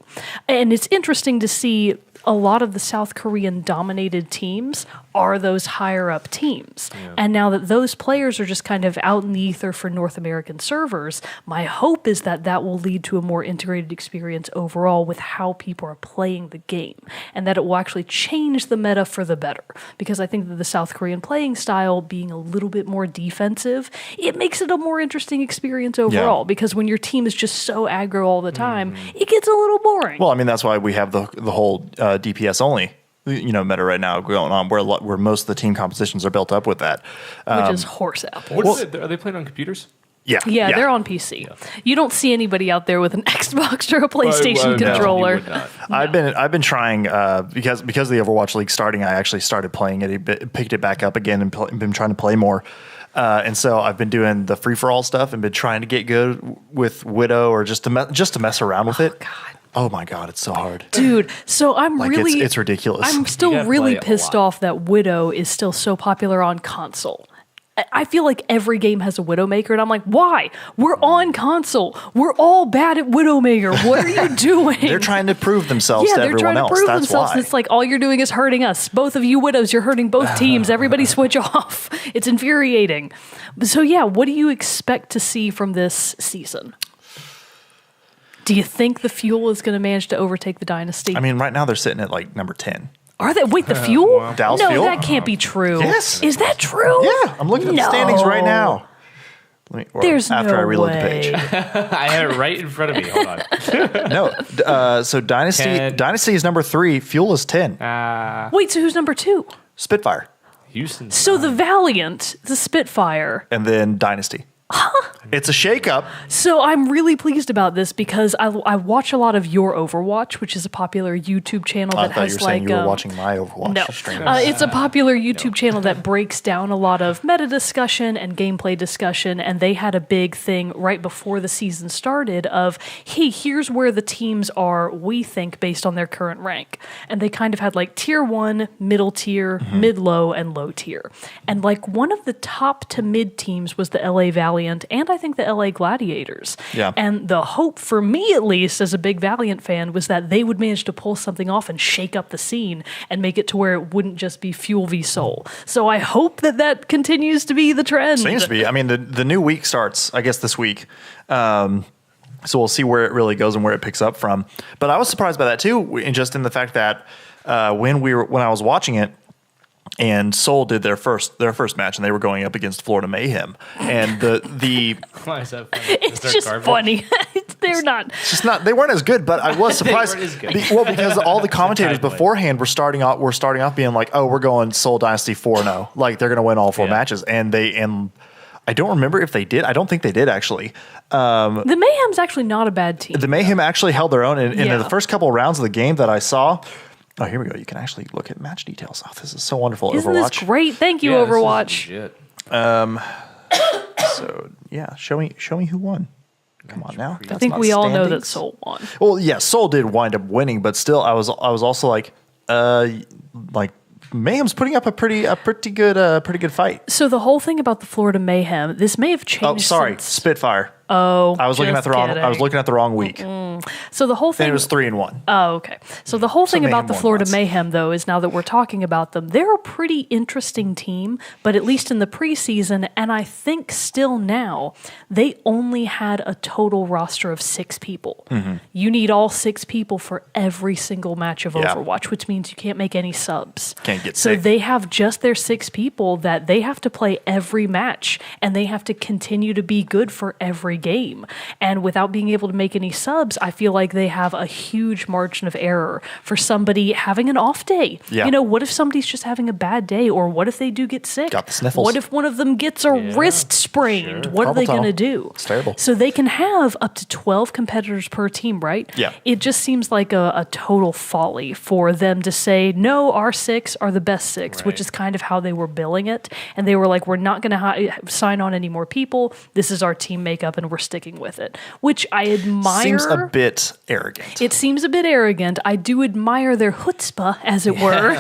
[SPEAKER 2] And it's interesting to see a lot of the South Korean dominated teams are those higher up teams. Yeah. And now that those players are just kind of out in the ether for North American servers, my hope is that will lead to a more integrated experience overall with how people are playing the game, and that it will actually change the meta for the better. Because I think that the South Korean playing style being a little bit more defensive, it makes it a more interesting experience overall, because when your team is just so aggro all the time, it gets a little boring.
[SPEAKER 1] Well, I mean, that's why we have the whole DPS only meta right now going on, where most of the team compositions are built up with that,
[SPEAKER 2] which is horse apple.
[SPEAKER 3] Are they playing on computers?
[SPEAKER 1] Yeah,
[SPEAKER 2] they're on PC. Yeah. You don't see anybody out there with an Xbox or a PlayStation controller.
[SPEAKER 3] No.
[SPEAKER 1] I've been trying because of the Overwatch League starting. I actually started playing it, picked it back up again, and been trying to play more. And so I've been doing the free for all stuff and been trying to get good with Widow, or just to mess around with it.
[SPEAKER 2] God.
[SPEAKER 1] Oh my God, it's so hard,
[SPEAKER 2] dude. So I'm really
[SPEAKER 1] it's ridiculous.
[SPEAKER 2] I'm still really pissed off that Widow is still so popular on console. I feel like every game has a Widowmaker, and I'm like, why? We're on console. We're all bad at Widowmaker. What are you doing?
[SPEAKER 1] They're trying to prove themselves to everyone else.
[SPEAKER 2] Prove
[SPEAKER 1] That's
[SPEAKER 2] themselves.
[SPEAKER 1] why.
[SPEAKER 2] And it's like, all you're doing is hurting us. Both of you Widows, you're hurting both teams. Everybody switch off. It's infuriating. So yeah, what do you expect to see from this season? Do you think the Fuel is going to manage to overtake the Dynasty?
[SPEAKER 1] I mean, right now they're sitting at number 10.
[SPEAKER 2] Are they? Wait, the Fuel?
[SPEAKER 1] Dallas
[SPEAKER 2] no,
[SPEAKER 1] Fuel?
[SPEAKER 2] that can't be true.
[SPEAKER 1] Yes.
[SPEAKER 2] Is that true?
[SPEAKER 1] Yeah, I'm looking at the standings right now.
[SPEAKER 2] There's
[SPEAKER 1] after
[SPEAKER 2] no
[SPEAKER 1] I reload
[SPEAKER 2] way.
[SPEAKER 1] the page.
[SPEAKER 3] I have it right in front of me. Hold on.
[SPEAKER 1] So Dynasty is number 3. Fuel is 10.
[SPEAKER 2] Wait, so who's number 2?
[SPEAKER 1] Spitfire.
[SPEAKER 3] Houston.
[SPEAKER 2] So the Valiant, the Spitfire.
[SPEAKER 1] And then Dynasty. It's a shakeup.
[SPEAKER 2] So I'm really pleased about this because I watch a lot of Your Overwatch, which is a popular YouTube channel that has
[SPEAKER 1] you were saying you were watching my Overwatch stream.
[SPEAKER 2] It's a popular YouTube channel that breaks down a lot of meta discussion and gameplay discussion, and they had a big thing right before the season started of, hey, here's where the teams are, we think, based on their current rank. And they kind of had tier 1, middle tier, mid-low, and low tier. And one of the top to mid teams was the LA Valiant, and I think the LA Gladiators.
[SPEAKER 1] Yeah.
[SPEAKER 2] And the hope, for me at least, as a big Valiant fan, was that they would manage to pull something off and shake up the scene and make it to where it wouldn't just be Fuel v Soul. So I hope that continues to be the trend.
[SPEAKER 1] Seems to be. I mean, the new week starts, I guess, this week. So we'll see where it really goes and where it picks up from. But I was surprised by that too, and just in the fact that when I was watching it, and Seoul did their first match, and they were going up against Florida Mayhem, and the
[SPEAKER 3] Why is that funny?
[SPEAKER 2] It's just funny. They're not.
[SPEAKER 1] it's just not, they weren't as good, but I was surprised.
[SPEAKER 3] weren't as good.
[SPEAKER 1] Because all the commentators
[SPEAKER 3] Timely.
[SPEAKER 1] beforehand were starting off being like, "Oh, we're going Seoul Dynasty 4-0, like they're going to win all 4 matches," and I don't remember if they did. I don't think they did actually.
[SPEAKER 2] The Mayhem's actually not a bad team.
[SPEAKER 1] The Mayhem actually held their own, and in
[SPEAKER 2] Yeah.
[SPEAKER 1] the first couple of rounds of the game that I saw. Oh, here we go. You can actually look at match details. Oh, this is so wonderful.
[SPEAKER 2] Isn't
[SPEAKER 1] Overwatch.
[SPEAKER 2] this great? Thank you,
[SPEAKER 3] Yeah, this is
[SPEAKER 2] Overwatch.
[SPEAKER 3] legit.
[SPEAKER 1] So yeah, show me who won. Come on now.
[SPEAKER 2] I think we all know that Seoul won.
[SPEAKER 1] Well, yeah, Seoul did wind up winning, but still, I was also like Mayhem's putting up a pretty good fight.
[SPEAKER 2] So the whole thing about the Florida Mayhem, this may have changed.
[SPEAKER 1] Oh, sorry,
[SPEAKER 2] since-
[SPEAKER 1] Spitfire.
[SPEAKER 2] Oh,
[SPEAKER 1] I was looking at the wrong. I was looking at the wrong week.
[SPEAKER 2] So the whole
[SPEAKER 1] And
[SPEAKER 2] thing
[SPEAKER 1] it was 3-1.
[SPEAKER 2] Oh, okay. So the whole thing
[SPEAKER 1] Mayhem
[SPEAKER 2] about the
[SPEAKER 1] won
[SPEAKER 2] Florida
[SPEAKER 1] once.
[SPEAKER 2] Mayhem, though, is now that we're talking about them, they're a pretty interesting team, but at least in the preseason, and I think still now, they only had a total roster of 6 people. You need all 6 people for every single match of
[SPEAKER 1] Yeah.
[SPEAKER 2] Overwatch, which means you can't make any subs.
[SPEAKER 1] Can't get
[SPEAKER 2] So
[SPEAKER 1] sick.
[SPEAKER 2] they have just their 6 people that they have to play every match, and they have to continue to be good for every game. And without being able to make any subs, I feel like they have a huge margin of error for somebody having an off day.
[SPEAKER 1] Yeah.
[SPEAKER 2] You know, what if somebody's just having a bad day, or what if they do get sick?
[SPEAKER 1] Got the sniffles.
[SPEAKER 2] What if one of them gets a wrist sprained? What are they
[SPEAKER 1] Carpal tunnel.
[SPEAKER 2] going to do?
[SPEAKER 1] It's terrible.
[SPEAKER 2] So they can have up to 12 competitors per team, right?
[SPEAKER 1] Yeah.
[SPEAKER 2] It just seems like a total folly for them to say, no, our 6 are the best 6, which
[SPEAKER 3] Right.
[SPEAKER 2] is kind of how they were billing it. And they were like, we're not going to sign on any more people. This is our team makeup, and we're sticking with it, which I admire.
[SPEAKER 1] Seems a bit arrogant.
[SPEAKER 2] It seems a bit arrogant. I do admire their chutzpah, as it were,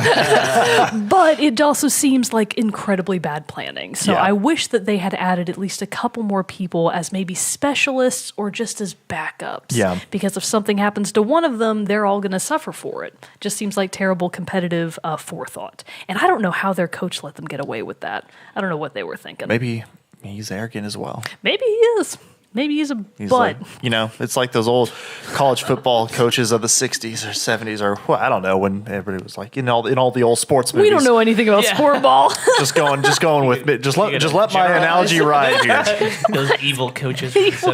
[SPEAKER 2] but it also seems like incredibly bad planning. So
[SPEAKER 1] Yeah.
[SPEAKER 2] I wish that they had added at least a couple more people as maybe specialists or just as backups.
[SPEAKER 1] Yeah.
[SPEAKER 2] Because if something happens to one of them, they're all going to suffer for it. Just seems like terrible competitive forethought. And I don't know how their coach let them get away with that. I don't know what they were thinking.
[SPEAKER 1] Maybe he's arrogant as well.
[SPEAKER 2] Maybe he is. Maybe he's a
[SPEAKER 1] He's
[SPEAKER 2] butt.
[SPEAKER 1] like, it's like those old college football coaches of the 60s or 70s or I don't know, when everybody was like in all the old sports movies.
[SPEAKER 2] We don't know anything about sport ball.
[SPEAKER 1] Just going with me. Just let my
[SPEAKER 3] generalize.
[SPEAKER 1] analogy ride here.
[SPEAKER 3] Those evil coaches.
[SPEAKER 1] You see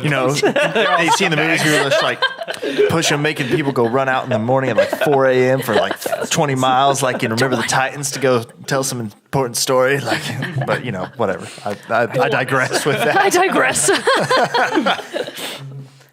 [SPEAKER 1] in the movies who are just like making people go run out in the morning at like 4 a.m. for like 20 miles, like and remember the Titans to go tell some important story, like. But whatever. I digress with that.
[SPEAKER 2] I digress.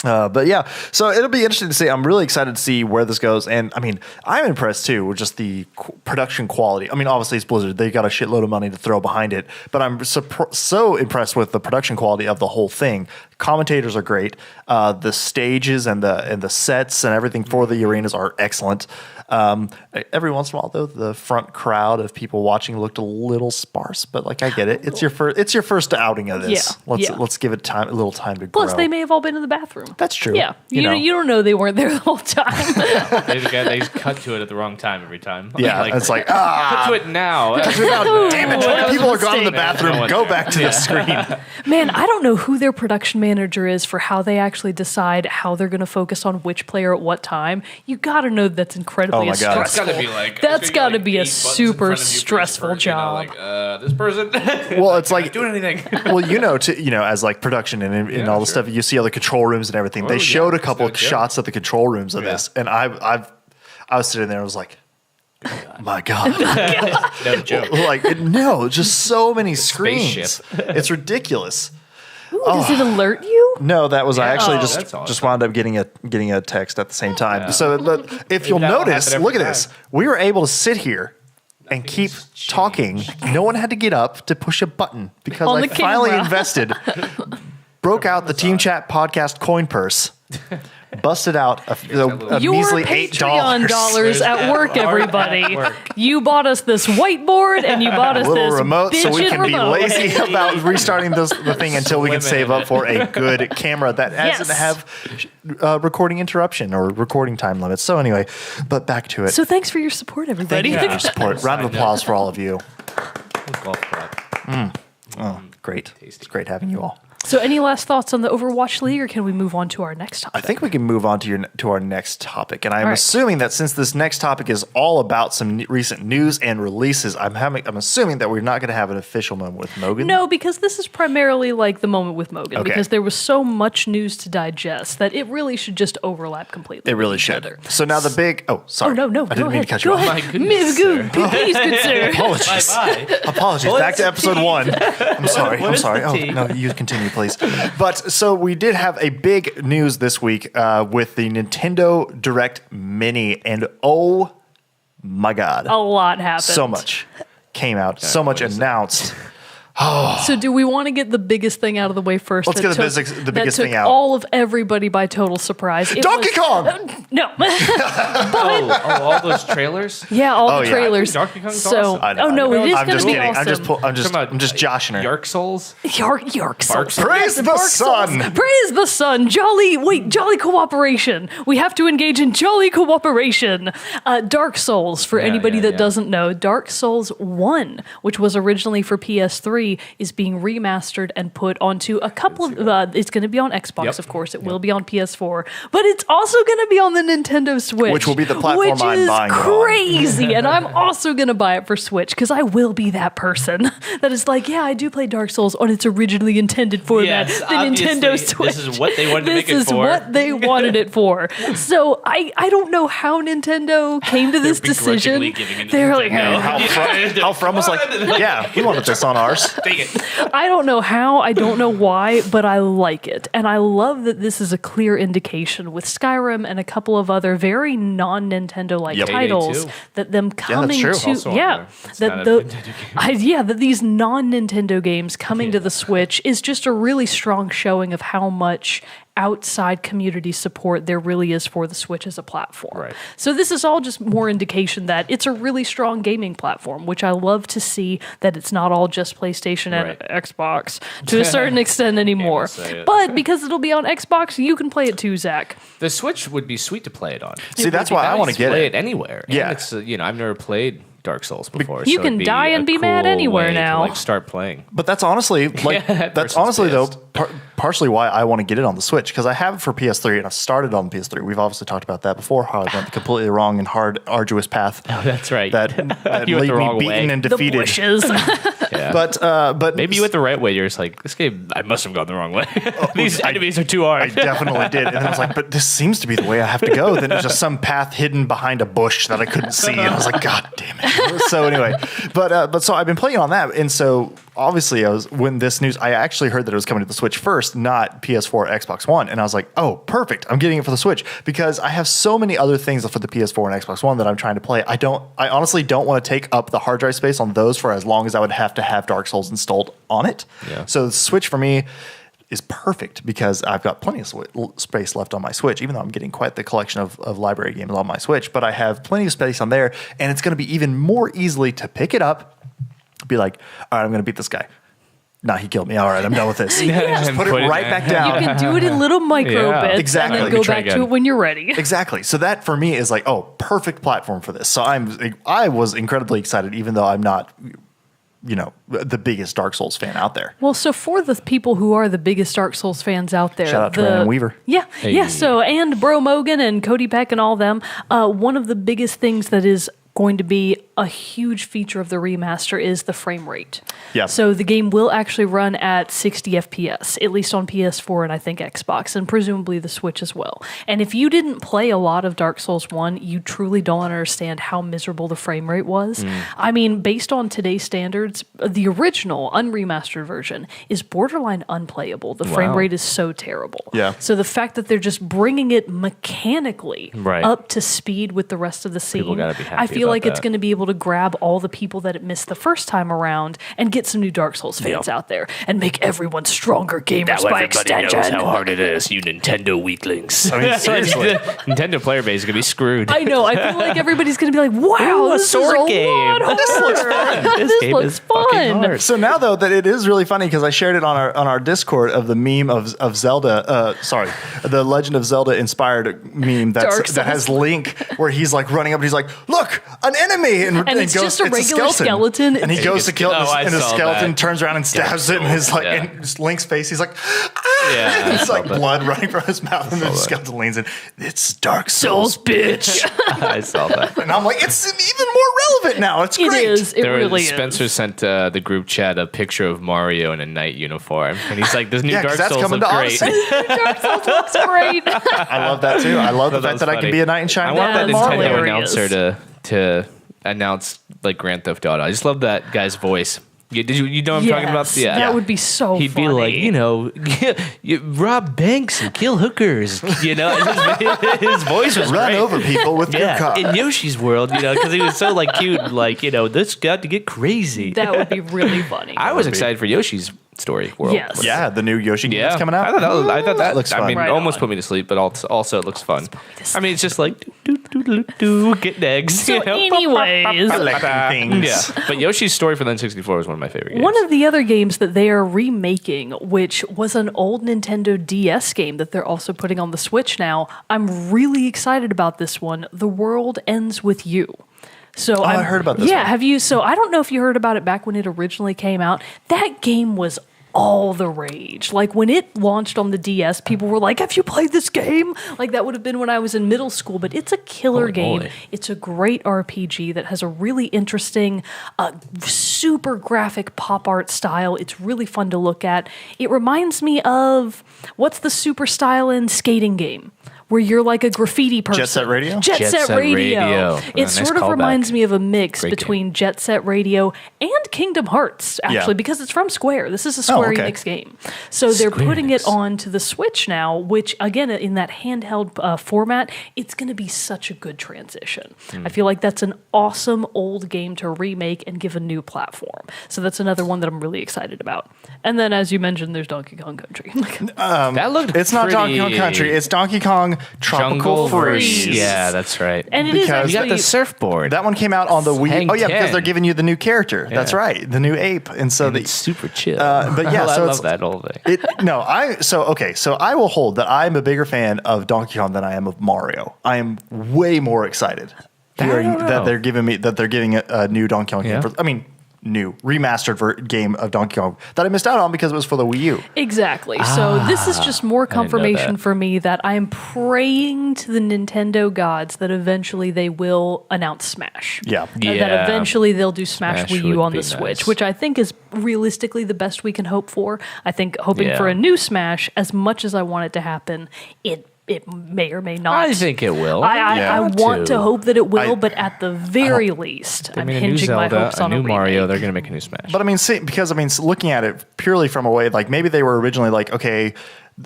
[SPEAKER 1] But yeah, so it'll be interesting to see. I'm really excited to see where this goes. And I mean, I'm impressed too with just the production quality. I mean, obviously it's Blizzard. They got a shitload of money to throw behind it. But I'm so impressed with the production quality of the whole thing. Commentators are great. The stages and the sets and everything for the arenas are excellent. Every once in a while, though, the front crowd of people watching looked a little sparse. But like, I get it. It's your first outing of this.
[SPEAKER 2] Yeah.
[SPEAKER 1] Let's give it a little time to grow.
[SPEAKER 2] Plus, they may have all been in the bathroom.
[SPEAKER 1] That's true.
[SPEAKER 2] Yeah, you don't know they weren't there the whole time.
[SPEAKER 3] They just cut to it at the wrong time every time.
[SPEAKER 1] Yeah, it's like,
[SPEAKER 3] cut to it now.
[SPEAKER 1] damn it,
[SPEAKER 2] that was
[SPEAKER 1] people
[SPEAKER 2] a
[SPEAKER 1] are gone in the
[SPEAKER 2] mistake.
[SPEAKER 1] bathroom. Go back to the screen.
[SPEAKER 2] Man, I don't know who their production manager is for how they actually decide how they're going to focus on which player at what time. You got to know that's incredibly
[SPEAKER 1] Oh my God.
[SPEAKER 3] That's
[SPEAKER 2] stressful.
[SPEAKER 3] got to be like.
[SPEAKER 2] That's got to be a
[SPEAKER 3] 8 buttons in
[SPEAKER 2] super
[SPEAKER 3] front of you for each
[SPEAKER 2] stressful
[SPEAKER 3] person,
[SPEAKER 2] job.
[SPEAKER 3] this person.
[SPEAKER 1] Well, it's like
[SPEAKER 3] doing anything.
[SPEAKER 1] well, as like production and all the stuff, you see all the control rooms and everything. They showed a couple of shots of the control rooms of this, and I was sitting there. I was like, my God.
[SPEAKER 3] No joke.
[SPEAKER 1] Just so many screens.
[SPEAKER 3] Spaceship.
[SPEAKER 1] It's ridiculous.
[SPEAKER 2] Does it alert you?
[SPEAKER 1] No, that was I actually
[SPEAKER 3] that's
[SPEAKER 1] just
[SPEAKER 3] awesome.
[SPEAKER 1] wound up getting a text at the same time.
[SPEAKER 3] Yeah.
[SPEAKER 1] So if you'll
[SPEAKER 3] that'll
[SPEAKER 1] notice,
[SPEAKER 3] happen
[SPEAKER 1] look at
[SPEAKER 3] every
[SPEAKER 1] this.
[SPEAKER 3] time.
[SPEAKER 1] We were able to sit here and keep
[SPEAKER 3] Nothing's
[SPEAKER 1] talking. No one had to get up to push a button because
[SPEAKER 2] On
[SPEAKER 1] I
[SPEAKER 2] the
[SPEAKER 1] finally
[SPEAKER 2] camera.
[SPEAKER 1] invested, broke out the Team Chat podcast coin purse, busted out a
[SPEAKER 2] Your
[SPEAKER 1] measly
[SPEAKER 2] Patreon
[SPEAKER 1] $8.
[SPEAKER 2] dollars at work, everybody.
[SPEAKER 3] At work.
[SPEAKER 2] You bought us this whiteboard and you bought us
[SPEAKER 1] A little
[SPEAKER 2] this
[SPEAKER 1] remote so we
[SPEAKER 2] bitchin'
[SPEAKER 1] can be
[SPEAKER 2] remote.
[SPEAKER 1] lazy about restarting the thing until we can
[SPEAKER 3] Women.
[SPEAKER 1] save up for a good camera that doesn't
[SPEAKER 2] Yes.
[SPEAKER 1] have recording interruption or recording time limits. So anyway, but back to it.
[SPEAKER 2] So thanks for your support, everybody.
[SPEAKER 1] Thank you for your support. Round of applause for all of you.
[SPEAKER 3] Golf clap.
[SPEAKER 1] Oh, great. It's great having you all.
[SPEAKER 2] So any last thoughts on the Overwatch League, or can we move on to our next topic?
[SPEAKER 1] I think we can move on to our next topic. And I'm
[SPEAKER 2] All right.
[SPEAKER 1] assuming that since this next topic is all about some recent news and releases, I'm assuming that we're not going to have an official moment with Mogan.
[SPEAKER 2] No, because this is primarily like the moment with Mogan,
[SPEAKER 1] Okay.
[SPEAKER 2] because there was so much news to digest that it really should just overlap completely.
[SPEAKER 1] It really
[SPEAKER 2] with each
[SPEAKER 1] should.
[SPEAKER 2] other.
[SPEAKER 1] So now the big... Oh, sorry.
[SPEAKER 2] Oh, no.
[SPEAKER 1] I didn't mean to cut you
[SPEAKER 2] Go
[SPEAKER 1] off.
[SPEAKER 2] ahead.
[SPEAKER 3] My goodness, sir.
[SPEAKER 2] Please, good sir.
[SPEAKER 1] Apologies.
[SPEAKER 3] Bye-bye.
[SPEAKER 1] Apologies.
[SPEAKER 3] What's
[SPEAKER 1] Back to
[SPEAKER 3] the
[SPEAKER 1] episode
[SPEAKER 3] tea?
[SPEAKER 1] 1. I'm sorry.
[SPEAKER 3] What
[SPEAKER 1] I'm
[SPEAKER 3] is
[SPEAKER 1] sorry.
[SPEAKER 3] the
[SPEAKER 1] Oh,
[SPEAKER 3] tea?
[SPEAKER 1] no, you continue, please. But so we did have a big news this week with the Nintendo Direct Mini, and oh my God.
[SPEAKER 2] A lot happened.
[SPEAKER 1] So much came out, so much
[SPEAKER 3] what is it?
[SPEAKER 1] announced.
[SPEAKER 2] So do we want to get the biggest thing out of the way first?
[SPEAKER 1] Let's
[SPEAKER 2] that
[SPEAKER 1] get the
[SPEAKER 2] took-
[SPEAKER 1] biggest
[SPEAKER 2] that
[SPEAKER 1] thing
[SPEAKER 2] took
[SPEAKER 1] out.
[SPEAKER 2] all of everybody by total surprise. It
[SPEAKER 1] Donkey
[SPEAKER 2] was-
[SPEAKER 1] Kong!
[SPEAKER 2] No.
[SPEAKER 3] All those trailers?
[SPEAKER 2] Yeah, all
[SPEAKER 1] Oh,
[SPEAKER 2] the
[SPEAKER 1] yeah.
[SPEAKER 2] trailers.
[SPEAKER 3] Donkey Kong's
[SPEAKER 2] so,
[SPEAKER 3] awesome.
[SPEAKER 1] I know,
[SPEAKER 2] oh no,
[SPEAKER 1] I know.
[SPEAKER 2] it is
[SPEAKER 1] I'm
[SPEAKER 2] going to
[SPEAKER 1] just
[SPEAKER 2] be
[SPEAKER 1] kidding.
[SPEAKER 2] awesome.
[SPEAKER 1] I'm just joshing her.
[SPEAKER 3] Yark Souls?
[SPEAKER 2] Yark Souls.
[SPEAKER 1] Praise the
[SPEAKER 2] Dark
[SPEAKER 1] sun.
[SPEAKER 2] Souls. Praise the sun. Jolly cooperation. We have to engage in jolly cooperation. Dark Souls, for anybody that doesn't know, Dark Souls 1, which was originally for PS3, is being remastered and put onto a couple of, it's going to be on Xbox,
[SPEAKER 3] Yep.
[SPEAKER 2] of course. It will be on PS4, but it's also going to be on the Nintendo Switch.
[SPEAKER 1] Which will be the platform
[SPEAKER 2] which
[SPEAKER 1] I'm
[SPEAKER 2] is
[SPEAKER 1] buying it on.
[SPEAKER 2] crazy. And I'm also going to buy it for Switch, because I will be that person that is like, yeah, I do play Dark Souls on its originally intended format,
[SPEAKER 3] Yes,
[SPEAKER 2] the Nintendo
[SPEAKER 3] obviously,
[SPEAKER 2] Switch.
[SPEAKER 3] this is what they wanted to make it
[SPEAKER 2] This is
[SPEAKER 3] for.
[SPEAKER 2] what they wanted it for. So I don't know how Nintendo came to this decision.
[SPEAKER 3] begrudgingly giving it to
[SPEAKER 2] They're like,
[SPEAKER 3] Nintendo.
[SPEAKER 1] How From was like, yeah, we wanted this on ours.
[SPEAKER 3] Take it.
[SPEAKER 2] I don't know how, I don't know why, but I like it. And I love that this is a clear indication with Skyrim and a couple of other very non-Nintendo like
[SPEAKER 1] Yep.
[SPEAKER 2] titles
[SPEAKER 3] Payday 2.
[SPEAKER 2] that them coming
[SPEAKER 1] true.
[SPEAKER 2] to
[SPEAKER 3] Also on there. It's not
[SPEAKER 2] that
[SPEAKER 3] a
[SPEAKER 2] the
[SPEAKER 3] Nintendo game.
[SPEAKER 2] that these non-Nintendo games coming to the Switch is just a really strong showing of how much outside community support there really is for the Switch as a platform.
[SPEAKER 3] Right.
[SPEAKER 2] So this is all just more indication that it's a really strong gaming platform, which I love to see, that it's not all just PlayStation and
[SPEAKER 3] Right.
[SPEAKER 2] Xbox to a certain extent anymore.
[SPEAKER 3] say it.
[SPEAKER 2] But because it'll be on Xbox, you can play it too, Zach.
[SPEAKER 3] The Switch would be sweet to play it on.
[SPEAKER 1] See, that's why I want to get
[SPEAKER 3] play
[SPEAKER 1] it.
[SPEAKER 3] it anywhere.
[SPEAKER 1] Yeah.
[SPEAKER 3] And it's I've never played Dark Souls before.
[SPEAKER 2] You
[SPEAKER 3] so
[SPEAKER 2] can
[SPEAKER 3] it'd
[SPEAKER 2] die
[SPEAKER 3] a
[SPEAKER 2] and be mad
[SPEAKER 3] cool
[SPEAKER 2] anywhere
[SPEAKER 3] way to,
[SPEAKER 2] now.
[SPEAKER 3] like, start playing.
[SPEAKER 1] But that's honestly
[SPEAKER 3] Versus
[SPEAKER 1] though
[SPEAKER 3] PS.
[SPEAKER 1] partially why I want to get it on the Switch, because I have it for PS3 and I've started on PS3. We've obviously talked about that before, how I went the completely wrong and hard, arduous path.
[SPEAKER 3] Oh, that's right.
[SPEAKER 1] That
[SPEAKER 3] You went
[SPEAKER 1] lead
[SPEAKER 3] the
[SPEAKER 1] me
[SPEAKER 3] wrong
[SPEAKER 1] beaten
[SPEAKER 3] way.
[SPEAKER 1] and
[SPEAKER 2] The
[SPEAKER 1] defeated.
[SPEAKER 2] bushes.
[SPEAKER 3] Yeah.
[SPEAKER 1] But
[SPEAKER 3] Maybe you went the right way. You're just like, this game, I must have gone the wrong way. These enemies are too
[SPEAKER 1] I
[SPEAKER 3] hard.
[SPEAKER 1] definitely did. And then I was like, but this seems to be the way I have to go. Then there's just some path hidden behind a bush that I couldn't see. And I was like, God damn it. So anyway, but so I've been playing on that. And so obviously when this news, I actually heard that it was coming to the Switch first, not PS4 or Xbox One. And I was like, oh, perfect. I'm getting it for the Switch, because I have so many other things for the PS4 and Xbox One that I'm trying to play. I honestly don't want to take up the hard drive space on those for as long as I would have to have Dark Souls installed on it.
[SPEAKER 3] Yeah.
[SPEAKER 1] So the Switch for me is perfect, because I've got plenty of space left on my Switch, even though I'm getting quite the collection of library games on my Switch. But I have plenty of space on there, and it's going to be even more easily to pick it up, be like, all right, I'm going to beat this guy. Nah, he killed me. All right, I'm done with this. Just put it right back down.
[SPEAKER 2] You can do it in little micro
[SPEAKER 3] Yeah.
[SPEAKER 2] bits
[SPEAKER 1] Exactly.
[SPEAKER 2] and
[SPEAKER 1] Let
[SPEAKER 2] then
[SPEAKER 1] me
[SPEAKER 2] go
[SPEAKER 3] try
[SPEAKER 2] back to
[SPEAKER 3] again.
[SPEAKER 2] it when you're ready.
[SPEAKER 1] Exactly. So that for me is like, oh, perfect platform for this. So I was incredibly excited, even though I'm not, the biggest Dark Souls fan out there.
[SPEAKER 2] Well, so for the people who are the biggest Dark Souls fans out there,
[SPEAKER 1] Shout out to Brandon Weaver.
[SPEAKER 2] Yeah,
[SPEAKER 3] Hey.
[SPEAKER 2] yeah. So and Bro Mogan and Cody Peck and all them. One of the biggest things that is going to be a huge feature of the remaster is the frame rate.
[SPEAKER 1] Yeah.
[SPEAKER 2] So the game will actually run at 60 FPS, at least on PS4 and I think Xbox, and presumably the Switch as well. And if you didn't play a lot of Dark Souls 1, you truly don't understand how miserable the frame rate was. I mean, based on today's standards, the original unremastered version is borderline unplayable. The frame
[SPEAKER 3] Wow.
[SPEAKER 2] rate is so terrible.
[SPEAKER 1] Yeah.
[SPEAKER 2] So the fact that they're just bringing it mechanically
[SPEAKER 3] Right.
[SPEAKER 2] up to speed with the rest of the scene,
[SPEAKER 3] People gotta be happy
[SPEAKER 2] I feel
[SPEAKER 3] about
[SPEAKER 2] like it's
[SPEAKER 3] that.
[SPEAKER 2] going to be able to grab all the people that it missed the first time around and get some new Dark Souls fans out there and make everyone stronger gamers by extension.
[SPEAKER 3] hard it is, you Nintendo weaklings. I mean, seriously. The Nintendo player base is going to be screwed.
[SPEAKER 2] I know. I feel like everybody's going to be like, "Wow,
[SPEAKER 3] Ooh, a
[SPEAKER 2] this
[SPEAKER 3] sword
[SPEAKER 2] is a
[SPEAKER 3] game.
[SPEAKER 2] lot
[SPEAKER 3] This looks
[SPEAKER 2] harder.
[SPEAKER 3] fun. This game
[SPEAKER 2] looks
[SPEAKER 3] is fucking
[SPEAKER 2] fun."
[SPEAKER 3] hard.
[SPEAKER 1] So now, though, that it is really funny, because I shared it on our Discord of the meme of Zelda, the Legend of Zelda inspired meme
[SPEAKER 2] Dark
[SPEAKER 1] that has
[SPEAKER 2] Souls.
[SPEAKER 1] Link, where he's like running up and he's like, look, an enemy,
[SPEAKER 2] And it's just a regular skeleton.
[SPEAKER 1] And he goes to kill it, and the skeleton
[SPEAKER 3] that.
[SPEAKER 1] turns around and stabs it, and his like in Link's face, he's like, ah! It's like blood running from his mouth, and the skeleton leans in. It's Dark Souls, bitch.
[SPEAKER 3] I saw that.
[SPEAKER 1] And I'm like, it's even more relevant now. It's great.
[SPEAKER 2] It is. It really is.
[SPEAKER 3] Spencer sent the group chat a picture of Mario in a knight uniform, and he's like, "This new Dark
[SPEAKER 1] 'cause that's
[SPEAKER 3] Souls
[SPEAKER 1] coming
[SPEAKER 3] looks
[SPEAKER 1] to
[SPEAKER 3] great."
[SPEAKER 1] Odyssey.
[SPEAKER 2] Dark Souls looks great.
[SPEAKER 1] I love that too. I love the fact that I can be a knight in
[SPEAKER 3] I
[SPEAKER 1] China.
[SPEAKER 3] want that
[SPEAKER 2] That's
[SPEAKER 3] Nintendo
[SPEAKER 2] hilarious.
[SPEAKER 3] announcer to announce like Grand Theft Auto. I just love that guy's voice. You know what I'm talking about?
[SPEAKER 2] Yes, that would be so
[SPEAKER 3] He'd
[SPEAKER 2] funny.
[SPEAKER 3] be like, you rob banks and kill hookers. You know, his voice was
[SPEAKER 1] Run
[SPEAKER 3] great.
[SPEAKER 1] over people with your car.
[SPEAKER 3] In Yoshi's world, you know, because he was so like cute, like, you know, this got to get crazy.
[SPEAKER 2] That would be really funny.
[SPEAKER 3] I was excited for Yoshi's story world.
[SPEAKER 2] Yes.
[SPEAKER 1] Yeah, the new Yoshi game that's coming out.
[SPEAKER 3] I thought that
[SPEAKER 1] looks fun.
[SPEAKER 3] I mean,
[SPEAKER 2] Right
[SPEAKER 3] almost
[SPEAKER 2] on.
[SPEAKER 3] put me to sleep, but also it looks fun. I mean, it's just like do getting eggs.
[SPEAKER 2] So
[SPEAKER 3] you know?
[SPEAKER 2] anyways,
[SPEAKER 1] Collecting things.
[SPEAKER 3] Yeah, but Yoshi's Story for the N64 was one of my favorite games.
[SPEAKER 2] one of the other games that they are remaking, which was an old Nintendo DS game that they're also putting on the Switch now, I'm really excited about this one. The World Ends With You. So
[SPEAKER 1] I heard about this
[SPEAKER 2] Yeah,
[SPEAKER 1] one.
[SPEAKER 2] have you? So I don't know if you heard about it back when it originally came out. That game was all the rage. Like when it launched on the DS, people were like, "Have you played this game?" Like that would have been when I was in middle school. But it's a killer
[SPEAKER 3] Holy
[SPEAKER 2] game.
[SPEAKER 3] moly.
[SPEAKER 2] It's a great RPG that has a really interesting, super graphic pop art style. It's really fun to look at. It reminds me of what's the super style in skating game? Where you're like a graffiti person.
[SPEAKER 1] Jet Set Radio?
[SPEAKER 2] Jet Set Radio. It
[SPEAKER 3] Nice
[SPEAKER 2] sort of
[SPEAKER 3] callback.
[SPEAKER 2] reminds me of a mix
[SPEAKER 3] Great
[SPEAKER 2] between Jet Set Radio and Kingdom Hearts, actually,
[SPEAKER 1] Yeah.
[SPEAKER 2] because it's from Square. This is a Square
[SPEAKER 1] okay.
[SPEAKER 2] Enix game. So they're
[SPEAKER 3] Square
[SPEAKER 2] putting it
[SPEAKER 3] Enix.
[SPEAKER 2] on to the Switch now, which, again, in that handheld format, it's going to be such a good transition. I feel like that's an awesome old game to remake and give a new platform. So that's another one that I'm really excited about. And then, as you mentioned, there's Donkey Kong Country.
[SPEAKER 3] that looked
[SPEAKER 1] It's not Donkey Kong
[SPEAKER 3] pretty
[SPEAKER 1] Country. It's Donkey Kong Tropical
[SPEAKER 3] Jungle
[SPEAKER 1] Freeze.
[SPEAKER 3] Yeah, that's right.
[SPEAKER 2] And it is
[SPEAKER 1] Because-
[SPEAKER 3] you got
[SPEAKER 2] actually...
[SPEAKER 3] the surfboard.
[SPEAKER 1] That one came out on the Wii.
[SPEAKER 3] Hang
[SPEAKER 1] Oh yeah, because
[SPEAKER 3] 10.
[SPEAKER 1] they're giving you the new character. That's
[SPEAKER 3] Yeah.
[SPEAKER 1] right, the new ape, and so
[SPEAKER 3] and
[SPEAKER 1] the
[SPEAKER 3] it's super chill.
[SPEAKER 1] but yeah,
[SPEAKER 3] I
[SPEAKER 1] so
[SPEAKER 3] love
[SPEAKER 1] it's-
[SPEAKER 3] that whole thing.
[SPEAKER 1] So I will hold that I'm a bigger fan of Donkey Kong than I am of Mario. I am way more excited hearing
[SPEAKER 3] don't
[SPEAKER 1] that
[SPEAKER 3] know.
[SPEAKER 1] they're giving a new Donkey Kong
[SPEAKER 3] Yeah.
[SPEAKER 1] game. New remastered game of Donkey Kong that I missed out on because it was for the Wii U.
[SPEAKER 2] Exactly. So this is just more
[SPEAKER 3] didn't know
[SPEAKER 2] confirmation
[SPEAKER 3] that.
[SPEAKER 2] for me that I'm praying to the Nintendo gods that eventually they will announce Smash.
[SPEAKER 1] Yeah.
[SPEAKER 2] And
[SPEAKER 3] Yeah.
[SPEAKER 2] that eventually they'll do Smash
[SPEAKER 3] Smash
[SPEAKER 2] Wii U
[SPEAKER 3] would
[SPEAKER 2] on the
[SPEAKER 3] be
[SPEAKER 2] Switch,
[SPEAKER 3] nice.
[SPEAKER 2] which I think is realistically the best we can hope for. I think hoping
[SPEAKER 3] Yeah.
[SPEAKER 2] for a new Smash, as much as I want it to happen, it may or may not.
[SPEAKER 3] I think it will.
[SPEAKER 2] I want to hope that it will,
[SPEAKER 1] I-
[SPEAKER 2] but at the very least, I'm
[SPEAKER 3] I mean, a new
[SPEAKER 2] hinging my
[SPEAKER 3] Zelda,
[SPEAKER 2] hopes on
[SPEAKER 3] a
[SPEAKER 2] a
[SPEAKER 3] new Mario.
[SPEAKER 2] remake.
[SPEAKER 3] They're going to make a new Smash.
[SPEAKER 1] But I mean, looking at it purely from a way, like maybe they were originally like, okay,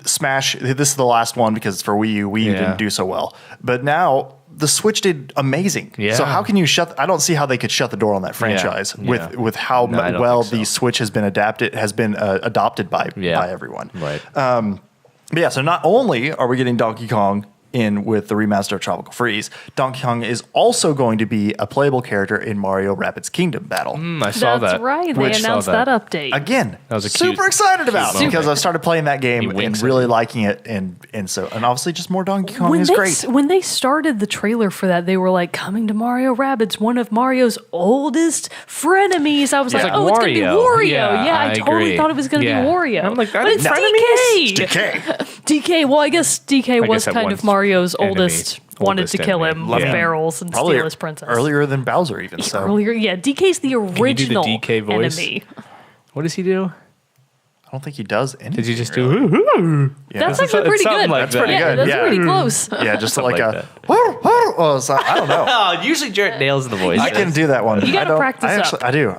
[SPEAKER 1] Smash, this is the last one because it's for Wii U. Wii U
[SPEAKER 3] Yeah.
[SPEAKER 1] didn't do so well. But now the Switch did amazing.
[SPEAKER 3] Yeah.
[SPEAKER 1] So how can you I don't see how they could shut the door on that franchise
[SPEAKER 3] Yeah.
[SPEAKER 1] with how
[SPEAKER 3] No, I don't
[SPEAKER 1] well
[SPEAKER 3] think so.
[SPEAKER 1] the Switch has been adopted by everyone.
[SPEAKER 3] Right.
[SPEAKER 1] But yeah, so not only are we getting Donkey Kong in with the remaster of Tropical Freeze, Donkey Kong is also going to be a playable character in Mario Rabbids Kingdom Battle.
[SPEAKER 3] I saw
[SPEAKER 2] That's
[SPEAKER 3] that.
[SPEAKER 2] right. They
[SPEAKER 3] Which-
[SPEAKER 2] announced
[SPEAKER 3] saw
[SPEAKER 2] that update.
[SPEAKER 1] Again,
[SPEAKER 3] That was a
[SPEAKER 1] super
[SPEAKER 3] cute-
[SPEAKER 1] excited about
[SPEAKER 3] cute
[SPEAKER 1] because
[SPEAKER 3] moment.
[SPEAKER 1] I've started playing that game
[SPEAKER 3] He
[SPEAKER 1] and
[SPEAKER 3] winks at
[SPEAKER 1] really
[SPEAKER 3] me.
[SPEAKER 1] liking it, and obviously just more Donkey Kong is great.
[SPEAKER 2] When they started the trailer for that, they were like, coming to Mario Rabbids, one of Mario's oldest frenemies. I was like,
[SPEAKER 3] like
[SPEAKER 2] oh, it's going to be
[SPEAKER 3] Wario.
[SPEAKER 2] Wario.
[SPEAKER 3] Yeah,
[SPEAKER 2] Yeah, I
[SPEAKER 3] I
[SPEAKER 2] totally
[SPEAKER 3] agree.
[SPEAKER 2] thought it was going to
[SPEAKER 3] Yeah.
[SPEAKER 2] be Wario.
[SPEAKER 3] I'm like,
[SPEAKER 2] but
[SPEAKER 3] that-
[SPEAKER 2] it's
[SPEAKER 3] no.
[SPEAKER 2] DK.
[SPEAKER 1] DK.
[SPEAKER 2] DK. Well, I guess DK was
[SPEAKER 3] at
[SPEAKER 2] kind
[SPEAKER 3] once
[SPEAKER 2] of Mario's
[SPEAKER 3] enemy.
[SPEAKER 2] oldest, wanted
[SPEAKER 3] Oldest
[SPEAKER 2] to kill
[SPEAKER 3] enemy.
[SPEAKER 2] him with
[SPEAKER 3] Yeah.
[SPEAKER 2] barrels and
[SPEAKER 1] Probably
[SPEAKER 2] steal his princess.
[SPEAKER 1] earlier than Bowser even. So
[SPEAKER 2] Earlier, yeah. DK's the
[SPEAKER 3] you do the
[SPEAKER 2] original
[SPEAKER 3] DK voice?
[SPEAKER 2] enemy.
[SPEAKER 3] What does he do?
[SPEAKER 1] I don't think he does anything.
[SPEAKER 3] Did you just
[SPEAKER 1] really.
[SPEAKER 3] do?
[SPEAKER 1] Yeah.
[SPEAKER 2] That's
[SPEAKER 3] It's
[SPEAKER 2] actually pretty
[SPEAKER 3] something
[SPEAKER 2] good.
[SPEAKER 3] like
[SPEAKER 1] That's pretty
[SPEAKER 3] that.
[SPEAKER 2] Yeah,
[SPEAKER 1] good.
[SPEAKER 2] that's
[SPEAKER 1] Yeah.
[SPEAKER 2] pretty close.
[SPEAKER 1] Yeah, just
[SPEAKER 3] Something
[SPEAKER 1] like
[SPEAKER 3] like
[SPEAKER 1] a. Well, so I don't know.
[SPEAKER 3] Oh, usually Jerrett nails the voice.
[SPEAKER 1] I can do that one.
[SPEAKER 2] You gotta
[SPEAKER 1] I don't-
[SPEAKER 2] practice
[SPEAKER 1] I actually,
[SPEAKER 2] up.
[SPEAKER 1] I do.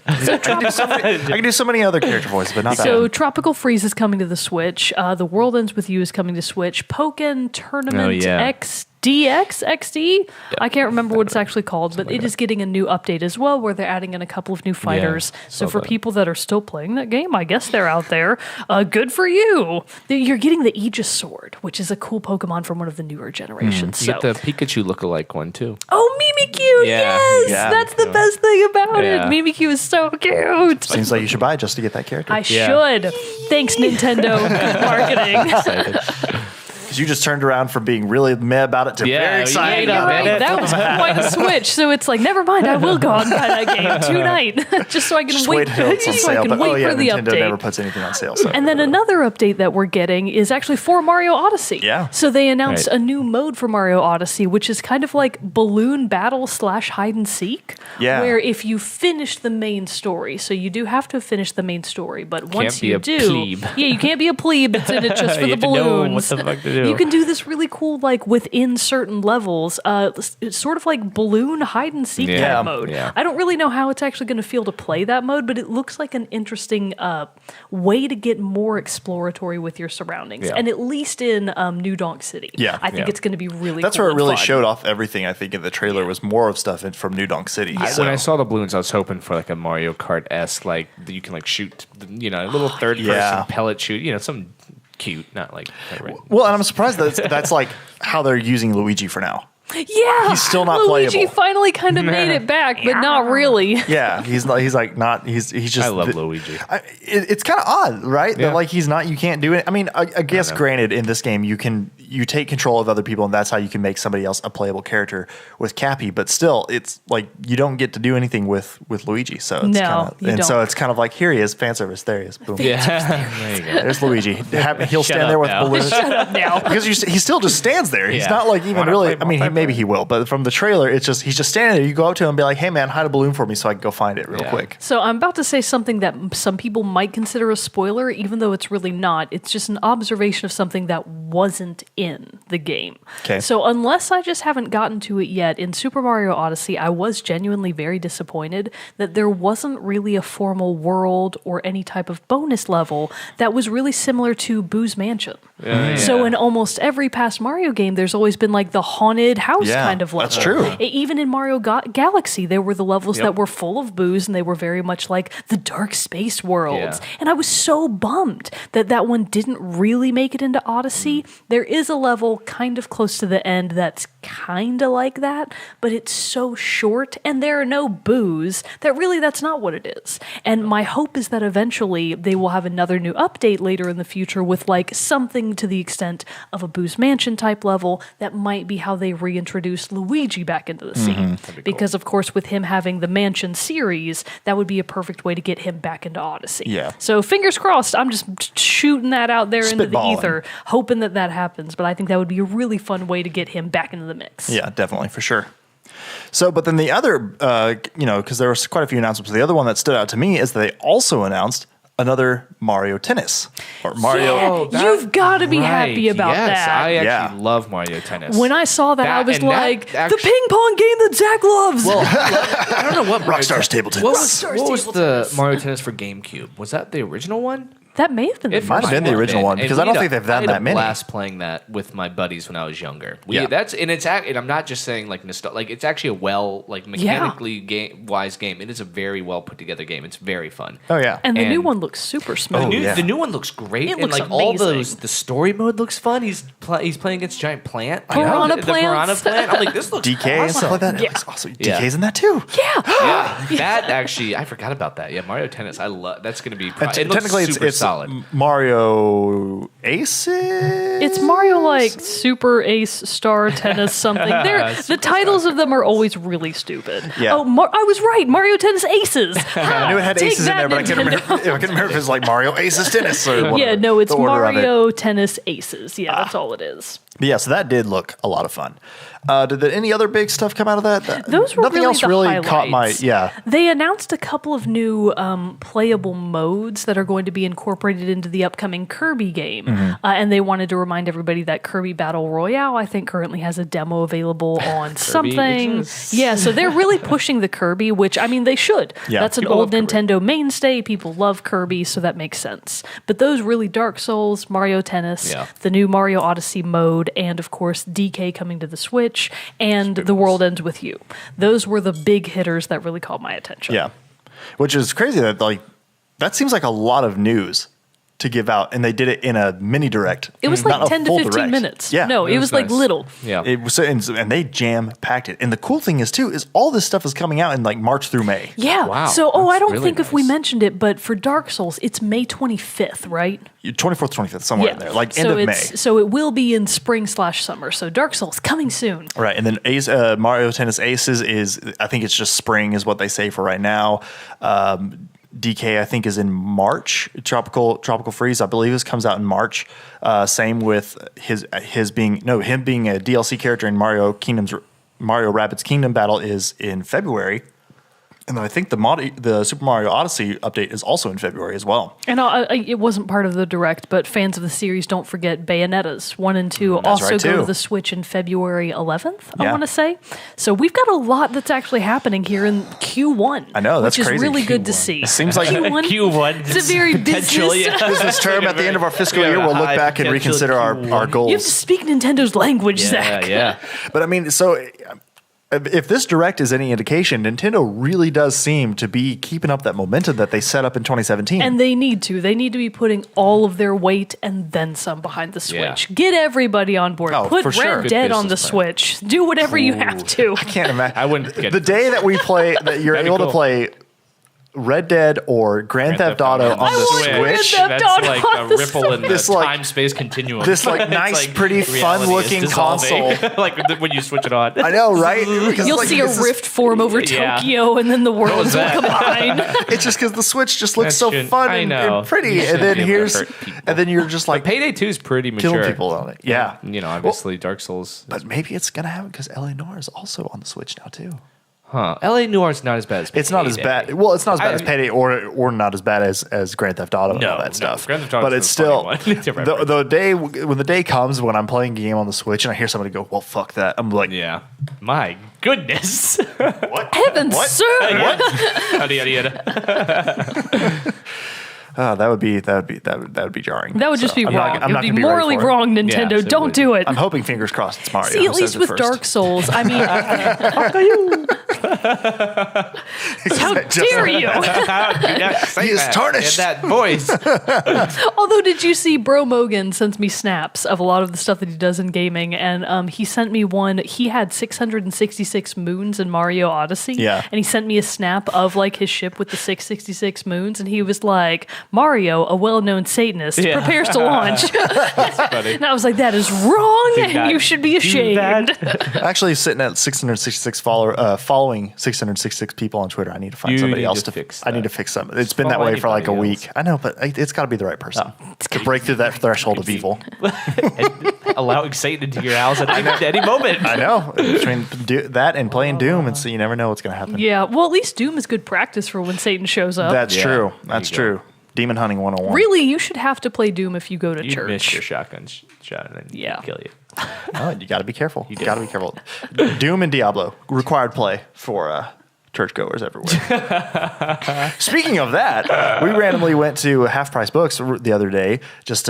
[SPEAKER 1] I can do so many other character voices, but not that
[SPEAKER 2] So
[SPEAKER 1] one.
[SPEAKER 2] Tropical Freeze is coming to the Switch. The World Ends With You is coming to Switch. Pokken Tournament XD. I can't remember what it's actually called, but it is getting a new update as well, where they're adding in a couple of new fighters. So
[SPEAKER 3] saw
[SPEAKER 2] for
[SPEAKER 3] that.
[SPEAKER 2] people that are still playing that game, I guess they're out there. Good for you. You're getting the Aegis Sword, which is a cool Pokemon from one of the newer generations.
[SPEAKER 3] You
[SPEAKER 2] So.
[SPEAKER 3] get the Pikachu lookalike one too.
[SPEAKER 2] Oh, Mimikyu!
[SPEAKER 3] Yeah,
[SPEAKER 2] Yes,
[SPEAKER 1] yeah.
[SPEAKER 2] that's the best thing about
[SPEAKER 3] Yeah.
[SPEAKER 2] it. Mimikyu is so cute.
[SPEAKER 1] Seems like you should buy it just to get that character.
[SPEAKER 2] I
[SPEAKER 3] Yeah.
[SPEAKER 2] should. Thanks, Nintendo. Good marketing.
[SPEAKER 1] You just turned around from being really meh about it to very excited.
[SPEAKER 2] Yeah, you're right. That was quite a switch. So it's like, never mind, I will go out and buy that game tonight, just so I can wait.
[SPEAKER 1] Just wait for the
[SPEAKER 2] update.
[SPEAKER 1] Nintendo never puts anything on sale. So.
[SPEAKER 2] And then another update that we're getting is actually for Mario Odyssey.
[SPEAKER 1] Yeah.
[SPEAKER 2] So they announced a new mode for Mario Odyssey, which is kind of like balloon battle / hide and seek.
[SPEAKER 1] Yeah.
[SPEAKER 2] Where if you finish the main story, so you do have to finish the main story, but once you do,
[SPEAKER 3] plebe.
[SPEAKER 2] you can't be a plebe. It's in it just for the balloons.
[SPEAKER 3] What the fuck to do.
[SPEAKER 2] You can do this really cool, like within certain levels, it's sort of like balloon hide and seek type mode.
[SPEAKER 3] Yeah.
[SPEAKER 2] I don't really know how it's actually going to feel to play that mode, but it looks like an interesting way to get more exploratory with your surroundings, and at least in New Donk City.
[SPEAKER 1] Yeah.
[SPEAKER 2] I think it's going to be really.
[SPEAKER 1] That's
[SPEAKER 2] cool
[SPEAKER 1] where it really
[SPEAKER 2] and fun.
[SPEAKER 1] showed off everything. I think in the trailer was more of stuff from New Donk City.
[SPEAKER 3] When I saw the balloons, I was hoping for like a Mario Kart-esque, like that you can like shoot, a little third-person pellet shoot, some cute, not like.
[SPEAKER 1] Well, and I'm surprised that's like how they're using Luigi for now.
[SPEAKER 2] Yeah,
[SPEAKER 1] he's still not
[SPEAKER 2] Luigi
[SPEAKER 1] playable.
[SPEAKER 2] finally kind of made it back, but not really.
[SPEAKER 1] Yeah, he's just.
[SPEAKER 3] I love Luigi.
[SPEAKER 1] It's kind of odd, right?
[SPEAKER 3] Yeah.
[SPEAKER 1] That like he's not. You can't do it. I mean, I guess granted, in this game you take control of other people, and that's how you can make somebody else a playable character with Cappy. But still, it's like you don't get to do anything with Luigi. So it's so it's kind of like here he is, fan service. There he is. Boom.
[SPEAKER 3] Yeah, there you go.
[SPEAKER 1] There's Luigi. He'll stand there with balloons.
[SPEAKER 2] Shut up now.
[SPEAKER 1] Because he still just stands there. He's not like even really. I mean, maybe he will, but from the trailer, it's just he's just standing there. You go up to him and be like, "Hey, man, hide a balloon for me so I can go find it real quick."
[SPEAKER 2] So I'm about to say something that some people might consider a spoiler, even though it's really not. It's just an observation of something that wasn't in the game.
[SPEAKER 1] Okay.
[SPEAKER 2] So unless I just haven't gotten to it yet, in Super Mario Odyssey, I was genuinely very disappointed that there wasn't really a formal world or any type of bonus level that was really similar to Boo's Mansion. So in almost every past Mario game, there's always been like the haunted house kind of level.
[SPEAKER 1] That's true.
[SPEAKER 2] Even in Mario Galaxy, there were the levels that were full of Boos, and they were very much like the dark space worlds.
[SPEAKER 3] Yeah.
[SPEAKER 2] And I was so bummed that one didn't really make it into Odyssey. There is a level kind of close to the end that's kind of like that, but it's so short, and there are no Boos that really that's not what it is. And my hope is that eventually they will have another new update later in the future with like something to the extent of a Boo's Mansion type level that might be how they reintroduce Luigi back into the scene. Because of course with him having the Mansion series, that would be a perfect way to get him back into Odyssey.
[SPEAKER 1] Yeah.
[SPEAKER 2] So fingers crossed, I'm just shooting that out there into the
[SPEAKER 1] Spitballing.
[SPEAKER 2] ether, hoping that happens, but I think that would be a really fun way to get him back into the mix.
[SPEAKER 1] Yeah, definitely, for sure. So, but then the other, because there was quite a few announcements. The other one that stood out to me is that they also announced another Mario Tennis or Mario.
[SPEAKER 2] Yeah, you've got to be happy about that.
[SPEAKER 3] I actually love Mario Tennis.
[SPEAKER 2] When I saw that, I was
[SPEAKER 3] and
[SPEAKER 2] like,
[SPEAKER 3] that
[SPEAKER 2] the ping pong game that Zach loves.
[SPEAKER 3] Well, I don't know what
[SPEAKER 1] Rockstar's Table Tennis.
[SPEAKER 3] What was the Mario Tennis for GameCube? Was that the original one?
[SPEAKER 2] That may have been.
[SPEAKER 1] It might have been the original one because I don't think they've done that many.
[SPEAKER 3] I had a blast playing that with my buddies when I was younger. And I'm not just saying like nostalgia. Like it's actually a mechanically wise game. It is a very well put together game. It's very fun.
[SPEAKER 1] Oh yeah,
[SPEAKER 2] and the new one looks super smooth.
[SPEAKER 3] The new one looks great.
[SPEAKER 2] It looks
[SPEAKER 3] and like all
[SPEAKER 2] amazing.
[SPEAKER 3] the story mode looks fun. He's playing against a giant plant.
[SPEAKER 2] Piranha
[SPEAKER 3] The
[SPEAKER 2] plants.
[SPEAKER 3] piranha plant. I'm like, this looks
[SPEAKER 1] DK
[SPEAKER 3] awesome.
[SPEAKER 1] and stuff like that.
[SPEAKER 2] Yeah.
[SPEAKER 1] It looks awesome. DK's in that too.
[SPEAKER 2] Yeah.
[SPEAKER 3] That actually, I forgot about that. Yeah, Mario Tennis. I love. That's going to be. It looks
[SPEAKER 1] Technically,
[SPEAKER 3] super
[SPEAKER 1] it's
[SPEAKER 3] solid.
[SPEAKER 1] Mario Aces.
[SPEAKER 2] It's Mario like Super Ace Star Tennis something. The titles of them are always really stupid.
[SPEAKER 1] Yeah.
[SPEAKER 2] Oh, I was right. Mario Tennis Aces.
[SPEAKER 1] I knew it had
[SPEAKER 2] Take
[SPEAKER 1] aces in
[SPEAKER 2] that,
[SPEAKER 1] there, but I couldn't remember if it was like Mario Aces Tennis or whatever.
[SPEAKER 2] Yeah, no, it's
[SPEAKER 1] the order of it.
[SPEAKER 2] Mario Tennis Aces. Yeah, that's all it is.
[SPEAKER 1] But yeah, so that did look a lot of fun. Did any other big stuff come out of that?
[SPEAKER 2] Those were
[SPEAKER 1] nothing
[SPEAKER 2] really
[SPEAKER 1] else
[SPEAKER 2] the
[SPEAKER 1] really
[SPEAKER 2] highlights.
[SPEAKER 1] caught my
[SPEAKER 2] They announced a couple of new playable modes that are going to be incorporated into the upcoming Kirby game, and they wanted to remind everybody that Kirby Battle Royale, I think, currently has a demo available on something.
[SPEAKER 3] exists.
[SPEAKER 2] Yeah, so they're really pushing the Kirby, which I mean they should.
[SPEAKER 1] Yeah,
[SPEAKER 2] That's an
[SPEAKER 3] people
[SPEAKER 2] old
[SPEAKER 3] love Kirby.
[SPEAKER 2] Nintendo mainstay. People love Kirby, so that makes sense. But those really Dark Souls, Mario Tennis, the new Mario Odyssey mode, and of course DK coming to the Switch, and The World Ends With You. Those were the big hitters that really caught my attention.
[SPEAKER 1] Yeah, which is crazy that that seems like a lot of news to give out, and they did it in a mini direct.
[SPEAKER 2] It was like 10 to 15 minutes.
[SPEAKER 1] Yeah.
[SPEAKER 2] No, it was like
[SPEAKER 3] nice.
[SPEAKER 2] little.
[SPEAKER 3] Yeah.
[SPEAKER 1] It was, and they jam packed it. And the cool thing is too is all this stuff is coming out in like March through May.
[SPEAKER 2] Yeah.
[SPEAKER 3] Wow,
[SPEAKER 2] So, I
[SPEAKER 3] that's
[SPEAKER 2] don't
[SPEAKER 3] really
[SPEAKER 2] think if we
[SPEAKER 3] nice.
[SPEAKER 2] mentioned it, but for Dark Souls, it's May 25th, right?
[SPEAKER 1] 24th, 25th, somewhere in there, like end of May.
[SPEAKER 2] So it will be in spring/summer. So Dark Souls coming soon.
[SPEAKER 1] Right, and then Mario Tennis Aces is, I think it's just spring is what they say for right now. DK, I think, is in March. Tropical Freeze, I believe, comes out in March. Same with him being a DLC character in Mario Rabbids Kingdom Battle is in February. And then I think the Super Mario Odyssey update is also in February as well.
[SPEAKER 2] And it wasn't part of the direct, but fans of the series don't forget Bayonetta's 1 and 2 also
[SPEAKER 1] right,
[SPEAKER 2] go
[SPEAKER 1] too.
[SPEAKER 2] to the Switch in February 11th, I
[SPEAKER 1] Yeah.
[SPEAKER 2] want to say. So we've got a lot that's actually happening here in Q1.
[SPEAKER 1] I know, that's
[SPEAKER 2] which
[SPEAKER 1] crazy.
[SPEAKER 2] is really good to
[SPEAKER 1] Q1.
[SPEAKER 2] see.
[SPEAKER 1] It seems like
[SPEAKER 3] Q1.
[SPEAKER 2] It's a very
[SPEAKER 3] potentially.
[SPEAKER 1] this term at the end of our fiscal year, we'll look back and reconsider our
[SPEAKER 2] You have to
[SPEAKER 1] goals.
[SPEAKER 2] speak Nintendo's language, Zach.
[SPEAKER 3] Yeah.
[SPEAKER 1] But I mean, so if this direct is any indication, Nintendo really does seem to be keeping up that momentum that they set up in 2017.
[SPEAKER 2] And they need to. They need to be putting all of their weight and then some behind the Switch.
[SPEAKER 3] Yeah.
[SPEAKER 2] Get everybody on board.
[SPEAKER 1] Oh,
[SPEAKER 2] Put
[SPEAKER 1] for sure.
[SPEAKER 2] Red
[SPEAKER 3] Good
[SPEAKER 2] Dead on the
[SPEAKER 3] business plan.
[SPEAKER 2] Switch. Do whatever you have to.
[SPEAKER 1] I can't imagine.
[SPEAKER 3] I wouldn't get
[SPEAKER 1] the day that we play that you're
[SPEAKER 3] That'd be
[SPEAKER 1] able to
[SPEAKER 3] cool.
[SPEAKER 1] play Red Dead or Grand Theft Auto on
[SPEAKER 2] I
[SPEAKER 1] the
[SPEAKER 2] want Grand
[SPEAKER 1] Switch.
[SPEAKER 2] Theft
[SPEAKER 3] That's
[SPEAKER 2] Auto
[SPEAKER 3] like
[SPEAKER 2] on
[SPEAKER 3] a
[SPEAKER 2] the
[SPEAKER 3] ripple in the
[SPEAKER 1] This, like-
[SPEAKER 3] time-space continuum.
[SPEAKER 1] this, like,
[SPEAKER 3] It's
[SPEAKER 1] nice, pretty,
[SPEAKER 3] reality is
[SPEAKER 1] fun-looking
[SPEAKER 3] dissolving. like when you switch it on.
[SPEAKER 1] I know, right? Because,
[SPEAKER 2] You'll
[SPEAKER 1] like,
[SPEAKER 2] see a
[SPEAKER 1] this is-
[SPEAKER 2] rift form over
[SPEAKER 3] Yeah.
[SPEAKER 2] Tokyo, and then the worlds will
[SPEAKER 3] that?
[SPEAKER 2] combine.
[SPEAKER 1] It's just because the Switch just looks
[SPEAKER 3] That
[SPEAKER 1] so
[SPEAKER 3] shouldn't-
[SPEAKER 1] fun
[SPEAKER 3] I
[SPEAKER 1] and
[SPEAKER 3] know.
[SPEAKER 1] pretty,
[SPEAKER 3] You
[SPEAKER 1] and
[SPEAKER 3] shouldn't
[SPEAKER 1] then
[SPEAKER 3] be able to
[SPEAKER 1] here's,
[SPEAKER 3] hurt people.
[SPEAKER 1] and then you're just like
[SPEAKER 3] Payday 2 is pretty mature.
[SPEAKER 1] killing people on it. Yeah,
[SPEAKER 3] You know, obviously Dark Souls.
[SPEAKER 1] but maybe it's gonna happen because LA Noire is also on the Switch now too.
[SPEAKER 3] Huh. LA Noire is not as bad as Payday.
[SPEAKER 1] It's not as bad. Well, it's not as bad as Payday, or not as bad as Grand Theft Auto and all that stuff.
[SPEAKER 3] Grand Theft Auto
[SPEAKER 1] but
[SPEAKER 3] is
[SPEAKER 1] it's
[SPEAKER 3] the
[SPEAKER 1] still
[SPEAKER 3] funny one. Different
[SPEAKER 1] when the day comes when I'm playing a game on the Switch and I hear somebody go, "Well, fuck that," I'm like,
[SPEAKER 3] Yeah. My goodness.
[SPEAKER 1] "What?
[SPEAKER 2] Heavens,
[SPEAKER 1] What?
[SPEAKER 2] sir!
[SPEAKER 3] Yada, yada, yada.
[SPEAKER 1] That would be jarring.
[SPEAKER 2] That would just be
[SPEAKER 1] I'm
[SPEAKER 2] wrong.
[SPEAKER 1] not
[SPEAKER 2] it would
[SPEAKER 1] gonna
[SPEAKER 2] be
[SPEAKER 1] be ready
[SPEAKER 2] morally
[SPEAKER 1] for it.
[SPEAKER 2] wrong, Nintendo.
[SPEAKER 3] Yes, it
[SPEAKER 2] Don't
[SPEAKER 3] would.
[SPEAKER 2] do it.
[SPEAKER 1] I'm hoping, fingers crossed, it's Mario.
[SPEAKER 2] See, at
[SPEAKER 1] who says
[SPEAKER 2] least
[SPEAKER 1] it
[SPEAKER 2] with
[SPEAKER 1] first.
[SPEAKER 2] Dark Souls, I mean, how dare you?
[SPEAKER 1] He is tarnished.
[SPEAKER 3] In that voice.
[SPEAKER 2] Although, did you see Bro Mogan sends me snaps of a lot of the stuff that he does in gaming, and he sent me one. He had 666 moons in Mario Odyssey,
[SPEAKER 1] Yeah.
[SPEAKER 2] and he sent me a snap of like his ship with the 666 moons, and he was like, "Mario, a well-known Satanist,
[SPEAKER 3] Yeah.
[SPEAKER 2] prepares to launch."
[SPEAKER 3] Funny.
[SPEAKER 2] And I was like, "That is wrong,
[SPEAKER 3] Do
[SPEAKER 2] and
[SPEAKER 3] not
[SPEAKER 2] you should be
[SPEAKER 3] do
[SPEAKER 2] ashamed."
[SPEAKER 3] that.
[SPEAKER 1] Actually, sitting at 666 following 666 people on Twitter. I need to find
[SPEAKER 3] You
[SPEAKER 1] somebody
[SPEAKER 3] need
[SPEAKER 1] else
[SPEAKER 3] to
[SPEAKER 1] to
[SPEAKER 3] fix
[SPEAKER 1] I need
[SPEAKER 3] that.
[SPEAKER 1] to fix something. It's been that
[SPEAKER 3] Follow
[SPEAKER 1] way for like a
[SPEAKER 3] anybody
[SPEAKER 1] week.
[SPEAKER 3] else.
[SPEAKER 1] I know, but it's got to be the right person to break through that threshold of evil.
[SPEAKER 3] Allowing Satan into your house at any moment.
[SPEAKER 1] I know. Between that and playing Doom, and so you never know what's going to happen.
[SPEAKER 2] Yeah, well, at least Doom is good practice for when Satan shows up.
[SPEAKER 1] That's
[SPEAKER 3] Yeah,
[SPEAKER 1] true.
[SPEAKER 3] there
[SPEAKER 1] That's
[SPEAKER 3] you go.
[SPEAKER 1] true. Demon hunting 101.
[SPEAKER 2] Really, you should have to play Doom if you go to
[SPEAKER 3] You miss
[SPEAKER 2] church.
[SPEAKER 3] your shotgun shot and then
[SPEAKER 2] Yeah.
[SPEAKER 3] kill you.
[SPEAKER 1] Oh, you got to be careful. You
[SPEAKER 3] do.
[SPEAKER 1] got to be careful. Doom and Diablo required play for churchgoers everywhere. Speaking of that, we randomly went to Half Price Books the other day just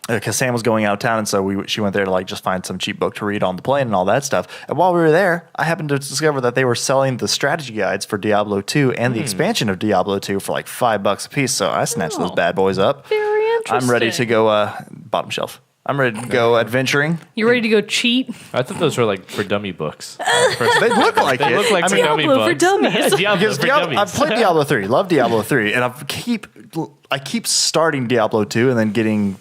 [SPEAKER 1] because Sam was going out of town, and so she went there to like just find some cheap book to read on the plane and all that stuff. And while we were there, I happened to discover that they were selling the strategy guides for Diablo 2 and the expansion of Diablo 2 for like $5 a piece. So I snatched those bad boys up.
[SPEAKER 2] Very interesting.
[SPEAKER 1] I'm ready to go bottom shelf. I'm ready to go adventuring.
[SPEAKER 2] You ready to go cheat?
[SPEAKER 3] I thought those were like for dummy books.
[SPEAKER 1] They look like
[SPEAKER 3] They
[SPEAKER 1] it.
[SPEAKER 3] look like
[SPEAKER 1] I
[SPEAKER 3] for
[SPEAKER 1] mean,
[SPEAKER 3] dummy
[SPEAKER 2] Diablo for
[SPEAKER 3] books.
[SPEAKER 2] dummies.
[SPEAKER 3] Diablo
[SPEAKER 1] because
[SPEAKER 3] for dummies.
[SPEAKER 1] I've played Diablo 3, love Diablo 3, and I keep starting Diablo 2 and then getting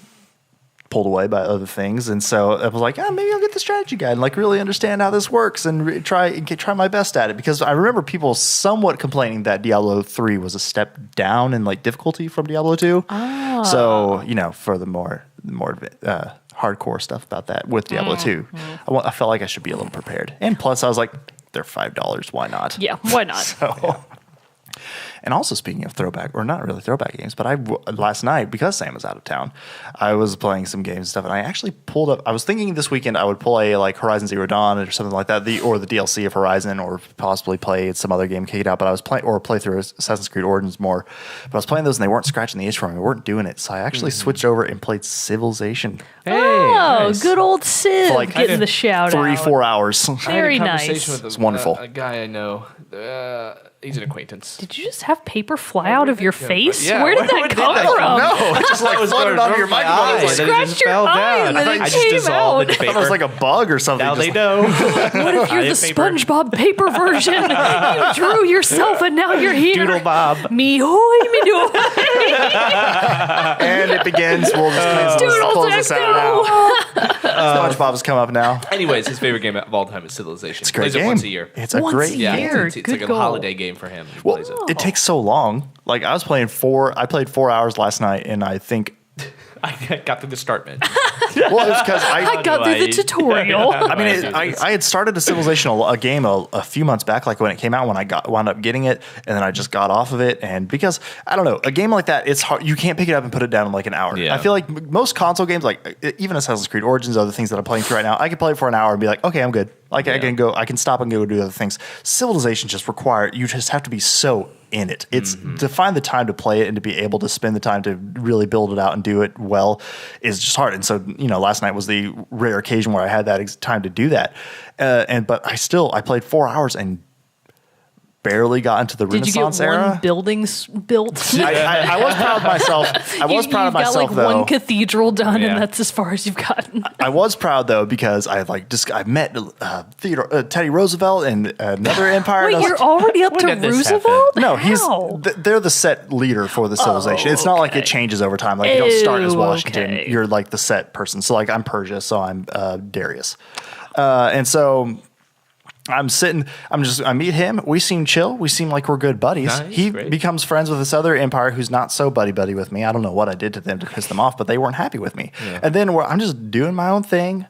[SPEAKER 1] pulled away by other things, and so I was like, maybe I'll get the strategy guide and like really understand how this works and try my best at it, because I remember people somewhat complaining that Diablo 3 was a step down in like difficulty from Diablo 2. So for the more hardcore stuff about that with Diablo 2, I felt like I should be a little prepared, and plus I was like, they're $5, why not?
[SPEAKER 2] Yeah, why not?
[SPEAKER 1] So, and also speaking of throwback, or not really throwback games, but last night, because Sam was out of town, I was playing some games and stuff, and I actually pulled up. I was thinking this weekend I would play like Horizon Zero Dawn or something like that, or the DLC of Horizon, or possibly play some other game kicked out. But I was playing, or play through Assassin's Creed Origins more. But I was playing those, and they weren't scratching the itch for me. They weren't doing it, so I actually switched over and played Civilization
[SPEAKER 3] Hey,
[SPEAKER 2] Oh,
[SPEAKER 3] nice.
[SPEAKER 2] good old Civ
[SPEAKER 1] for like
[SPEAKER 2] getting the shout out.
[SPEAKER 1] 3-4 hours.
[SPEAKER 2] Very
[SPEAKER 3] I had a
[SPEAKER 2] nice.
[SPEAKER 3] conversation with
[SPEAKER 1] It's wonderful.
[SPEAKER 3] a guy I know. He's an acquaintance.
[SPEAKER 2] Did you just have paper fly out of your face?
[SPEAKER 3] Yeah,
[SPEAKER 2] where did that come from?
[SPEAKER 1] No, it just like floated onto your microphone.
[SPEAKER 2] You scratched your eye and then it came out.
[SPEAKER 3] the
[SPEAKER 1] I thought it was like a bug or something.
[SPEAKER 3] Now
[SPEAKER 1] just
[SPEAKER 3] they know.
[SPEAKER 2] What if you're the
[SPEAKER 3] paper.
[SPEAKER 2] SpongeBob paper version? You drew yourself and now you're here.
[SPEAKER 3] Doodle Bob.
[SPEAKER 2] Me hoy, me do.
[SPEAKER 1] And it begins. We'll just close this out now. SpongeBob's come up now.
[SPEAKER 3] Anyways, his favorite game of all time is Civilization.
[SPEAKER 1] It's a great
[SPEAKER 3] Plays
[SPEAKER 1] game.
[SPEAKER 3] it once a year.
[SPEAKER 1] It's a
[SPEAKER 2] Once
[SPEAKER 1] great
[SPEAKER 2] a
[SPEAKER 3] Yeah,
[SPEAKER 1] game.
[SPEAKER 2] year.
[SPEAKER 3] it's
[SPEAKER 2] Good
[SPEAKER 3] like a
[SPEAKER 2] goal.
[SPEAKER 3] holiday game for him. He
[SPEAKER 1] Well,
[SPEAKER 3] plays it.
[SPEAKER 1] it takes so long. Like I played 4 hours last night, and I think
[SPEAKER 3] I got through the start menu.
[SPEAKER 1] well, it's because
[SPEAKER 2] I got through the tutorial.
[SPEAKER 1] I mean, I had started a Civilization a game a few months back, like when it came out, when I wound up getting it, and then I just got off of it. And because I don't know, a game like that, it's hard. You can't pick it up and put it down in like an hour.
[SPEAKER 3] Yeah.
[SPEAKER 1] I feel like most console games, like even Assassin's Creed Origins, other things that I'm playing through right now, I can play it for an hour and be like, okay, I'm good. Like I can stop and go do other things. Civilization just you just have to be so in it. It's to find the time to play it and to be able to spend the time to really build it out and do it well is just hard. And so, last night was the rare occasion where I had that time to do that. But I played 4 hours and barely got into the
[SPEAKER 2] Did you
[SPEAKER 1] Renaissance
[SPEAKER 2] get
[SPEAKER 1] era.
[SPEAKER 2] one building built?
[SPEAKER 1] I was proud of myself. I was proud of myself,
[SPEAKER 2] You've got like
[SPEAKER 1] though.
[SPEAKER 2] one cathedral done,
[SPEAKER 3] Yeah.
[SPEAKER 2] and that's as far as you've gotten.
[SPEAKER 1] I was proud though because I met Teddy Roosevelt and another empire.
[SPEAKER 2] Wait,
[SPEAKER 1] and I was
[SPEAKER 2] you're already up
[SPEAKER 3] When
[SPEAKER 2] to
[SPEAKER 3] did this
[SPEAKER 2] Roosevelt?
[SPEAKER 1] No,
[SPEAKER 2] How?
[SPEAKER 1] they're the set leader for the civilization. It's not like it
[SPEAKER 2] okay.
[SPEAKER 1] changes over time. Like you don't start as
[SPEAKER 2] Ew,
[SPEAKER 1] Washington.
[SPEAKER 2] okay.
[SPEAKER 1] You're like the set person. So like I'm Persia, so I'm Darius. And so I meet him. We seem chill. We seem like we're good buddies.
[SPEAKER 3] Nice,
[SPEAKER 1] He
[SPEAKER 3] great.
[SPEAKER 1] becomes friends with this other empire who's not so buddy with me. I don't know what I did to them to piss them off, but they weren't happy with me. And then I'm just doing my own thing,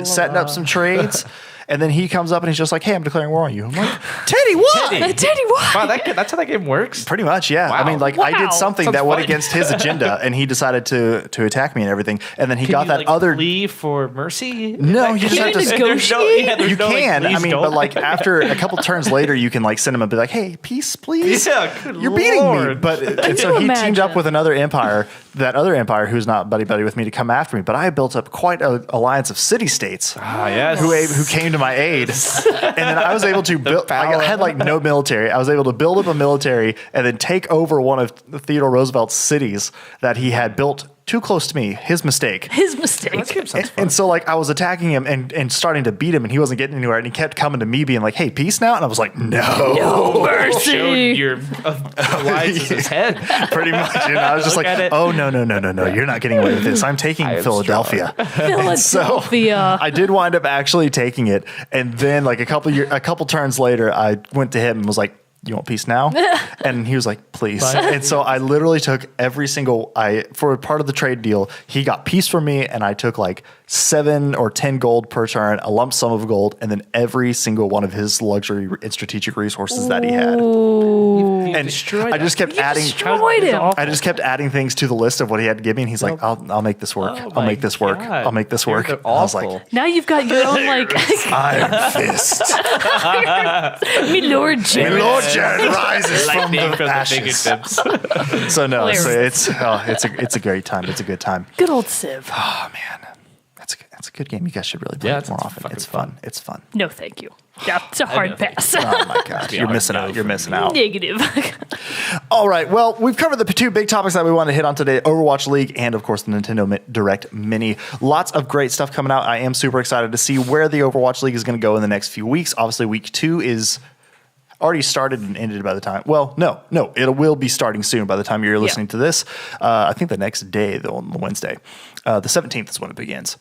[SPEAKER 1] setting up some trades. And then he comes up and he's just like, "Hey, I'm declaring war on you." I'm like, "Teddy, what?"
[SPEAKER 2] Teddy, what?
[SPEAKER 3] Wow, that's how that game works.
[SPEAKER 1] Pretty much, yeah.
[SPEAKER 3] Wow.
[SPEAKER 1] I mean, like I did
[SPEAKER 2] Wow.
[SPEAKER 1] something
[SPEAKER 3] Sounds
[SPEAKER 1] that went
[SPEAKER 3] fun.
[SPEAKER 1] against his agenda, and he decided to attack me and everything. And then he got that other.
[SPEAKER 3] plea for mercy.
[SPEAKER 1] No, you just
[SPEAKER 2] Can
[SPEAKER 1] have
[SPEAKER 2] you
[SPEAKER 1] to.
[SPEAKER 2] negotiate?
[SPEAKER 1] You can. I mean, but like after a couple turns later, you can like send him and be like, "Hey, peace, please."
[SPEAKER 3] Yeah, good
[SPEAKER 1] You're beating me.
[SPEAKER 3] Lord.
[SPEAKER 1] But and so
[SPEAKER 2] you
[SPEAKER 1] he teamed up
[SPEAKER 2] imagine?
[SPEAKER 1] with another empire, that other empire who's not buddy with me to come after me. But I built up quite an alliance of city states.
[SPEAKER 3] Yes.
[SPEAKER 1] Who came to my aid, and then I was able to build. I had like no military. I was able to build up a military and then take over one of Theodore Roosevelt's cities that he had built too close to me. His mistake.
[SPEAKER 2] His mistake.
[SPEAKER 1] And so like I was attacking him and starting to beat him, and he wasn't getting anywhere, and he kept coming to me being like, "Hey, peace now," and I was like, "No."
[SPEAKER 2] No mercy.
[SPEAKER 3] Showed your alliance's head.
[SPEAKER 1] Pretty much. And I was just
[SPEAKER 3] Look
[SPEAKER 1] like,
[SPEAKER 3] at it.
[SPEAKER 1] "Oh no, you're not getting away with this. I'm taking
[SPEAKER 3] I am
[SPEAKER 1] Philadelphia."
[SPEAKER 2] Philadelphia.
[SPEAKER 1] I did wind up actually taking it, and then like a couple turns later, I went to him and was like, "You want peace now?" And he was like, "Please." And so I literally took every single for part of the trade deal. He got peace from me, and I took like 7 or 10 gold per turn, a lump sum of gold, and then every single one of his luxury and strategic resources that he had. And
[SPEAKER 3] destroyed
[SPEAKER 1] I just kept adding.
[SPEAKER 2] destroyed him.
[SPEAKER 1] I just kept adding things to the list of what he had to give me, and he's like, "I'll make this work. I'll
[SPEAKER 3] my
[SPEAKER 1] make this work.
[SPEAKER 3] God.
[SPEAKER 1] I'll make this work."
[SPEAKER 3] They're
[SPEAKER 1] I was
[SPEAKER 3] awful.
[SPEAKER 1] like,
[SPEAKER 2] Now you've got your own like
[SPEAKER 1] "Iron Fist."
[SPEAKER 2] me Lord
[SPEAKER 1] And
[SPEAKER 2] Jerrett.
[SPEAKER 1] Lord Jerrett rises from
[SPEAKER 3] Lightning
[SPEAKER 1] the
[SPEAKER 3] from the
[SPEAKER 1] ashes.
[SPEAKER 3] fingertips.
[SPEAKER 1] So no, so
[SPEAKER 2] Hilarious.
[SPEAKER 1] it's a great time. It's a good time.
[SPEAKER 2] Good old Civ.
[SPEAKER 1] Oh man, that's a good game. You guys should really play
[SPEAKER 3] Yeah,
[SPEAKER 1] it
[SPEAKER 3] it's
[SPEAKER 1] more often.
[SPEAKER 3] fucking
[SPEAKER 1] It's fun. It's fun.
[SPEAKER 2] No, thank you. That's a hard
[SPEAKER 3] know.
[SPEAKER 2] pass.
[SPEAKER 1] Oh my gosh, you're
[SPEAKER 3] hard
[SPEAKER 1] missing
[SPEAKER 3] no
[SPEAKER 1] out. You're
[SPEAKER 3] for
[SPEAKER 1] missing
[SPEAKER 3] me.
[SPEAKER 1] out.
[SPEAKER 2] Negative.
[SPEAKER 1] All right. Well, we've covered the 2 big topics that we wanted to hit on today: Overwatch League and, of course, the Nintendo Direct Mini. Lots of great stuff coming out. I am super excited to see where the Overwatch League is going to go in the next few weeks. Obviously, week 2 is already started and ended by the time. Well, no, it will be starting soon by the time you're listening to this. I think the next day, though, on Wednesday, the 17th is when it begins.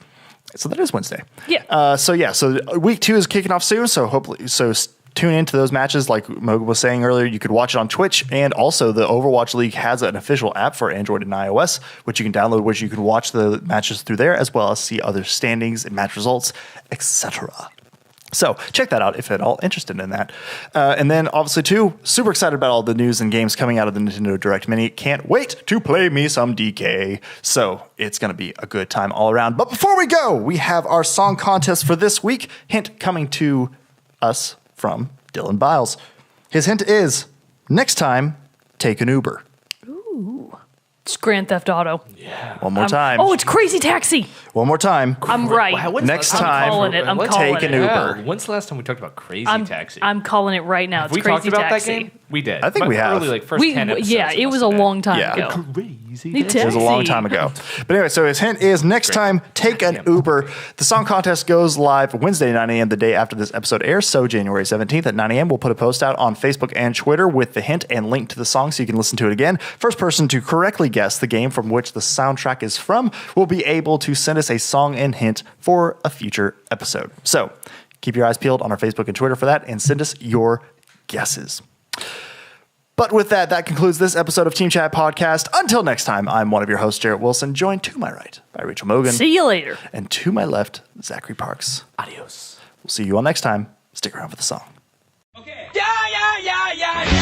[SPEAKER 1] So that is Wednesday.
[SPEAKER 2] Yeah.
[SPEAKER 1] So week 2 is kicking off soon. So tune into those matches. Like Mogan was saying earlier, you could watch it on Twitch, and also the Overwatch League has an official app for Android and iOS, which you can download, which you can watch the matches through there, as well as see other standings and match results, etc. So check that out if at all interested in that. And then obviously too, super excited about all the news and games coming out of the Nintendo Direct Mini. Can't wait to play me some DK. So it's going to be a good time all around. But before we go, we have our song contest for this week. Hint coming to us from Dylan Biles. His hint is, next time, take an Uber.
[SPEAKER 2] Ooh. It's Grand Theft Auto.
[SPEAKER 3] Yeah.
[SPEAKER 1] One more time.
[SPEAKER 2] Oh, it's Crazy Taxi.
[SPEAKER 1] One more time.
[SPEAKER 2] I'm right.
[SPEAKER 1] Next
[SPEAKER 2] I'm
[SPEAKER 1] time,
[SPEAKER 2] calling it. I'm
[SPEAKER 1] let's
[SPEAKER 2] calling
[SPEAKER 1] take
[SPEAKER 2] it.
[SPEAKER 1] an
[SPEAKER 3] Yeah.
[SPEAKER 1] Uber.
[SPEAKER 3] When's the last time we talked about Crazy Taxi?
[SPEAKER 2] I'm calling it right now.
[SPEAKER 3] Have
[SPEAKER 2] It's
[SPEAKER 3] we
[SPEAKER 2] Crazy
[SPEAKER 3] talked about
[SPEAKER 2] Taxi.
[SPEAKER 3] that game? We did.
[SPEAKER 1] I think we have.
[SPEAKER 3] Early, like first 10 episodes.
[SPEAKER 2] Yeah, it was a long time
[SPEAKER 1] Yeah.
[SPEAKER 2] ago.
[SPEAKER 3] Crazy
[SPEAKER 2] It
[SPEAKER 1] It was a long time ago. But anyway, so his hint is next time, take an Uber. The song contest goes live Wednesday, 9 a.m., the day after this episode airs. So January 17th at 9 a.m., we'll put a post out on Facebook and Twitter with the hint and link to the song so you can listen to it again. First person to correctly guess the game from which the soundtrack is from will be able to send us a song and hint for a future episode. So keep your eyes peeled on our Facebook and Twitter for that and send us your guesses. But with that, that concludes this episode of Team Chat Podcast. Until next time, I'm one of your hosts, Jerrett Wilson, joined to my right by Rachel Mogan.
[SPEAKER 2] See you later.
[SPEAKER 1] And to my left, Zachary Parks.
[SPEAKER 3] Adios.
[SPEAKER 1] We'll see you all next time. Stick around for the song.
[SPEAKER 4] Okay. Yeah.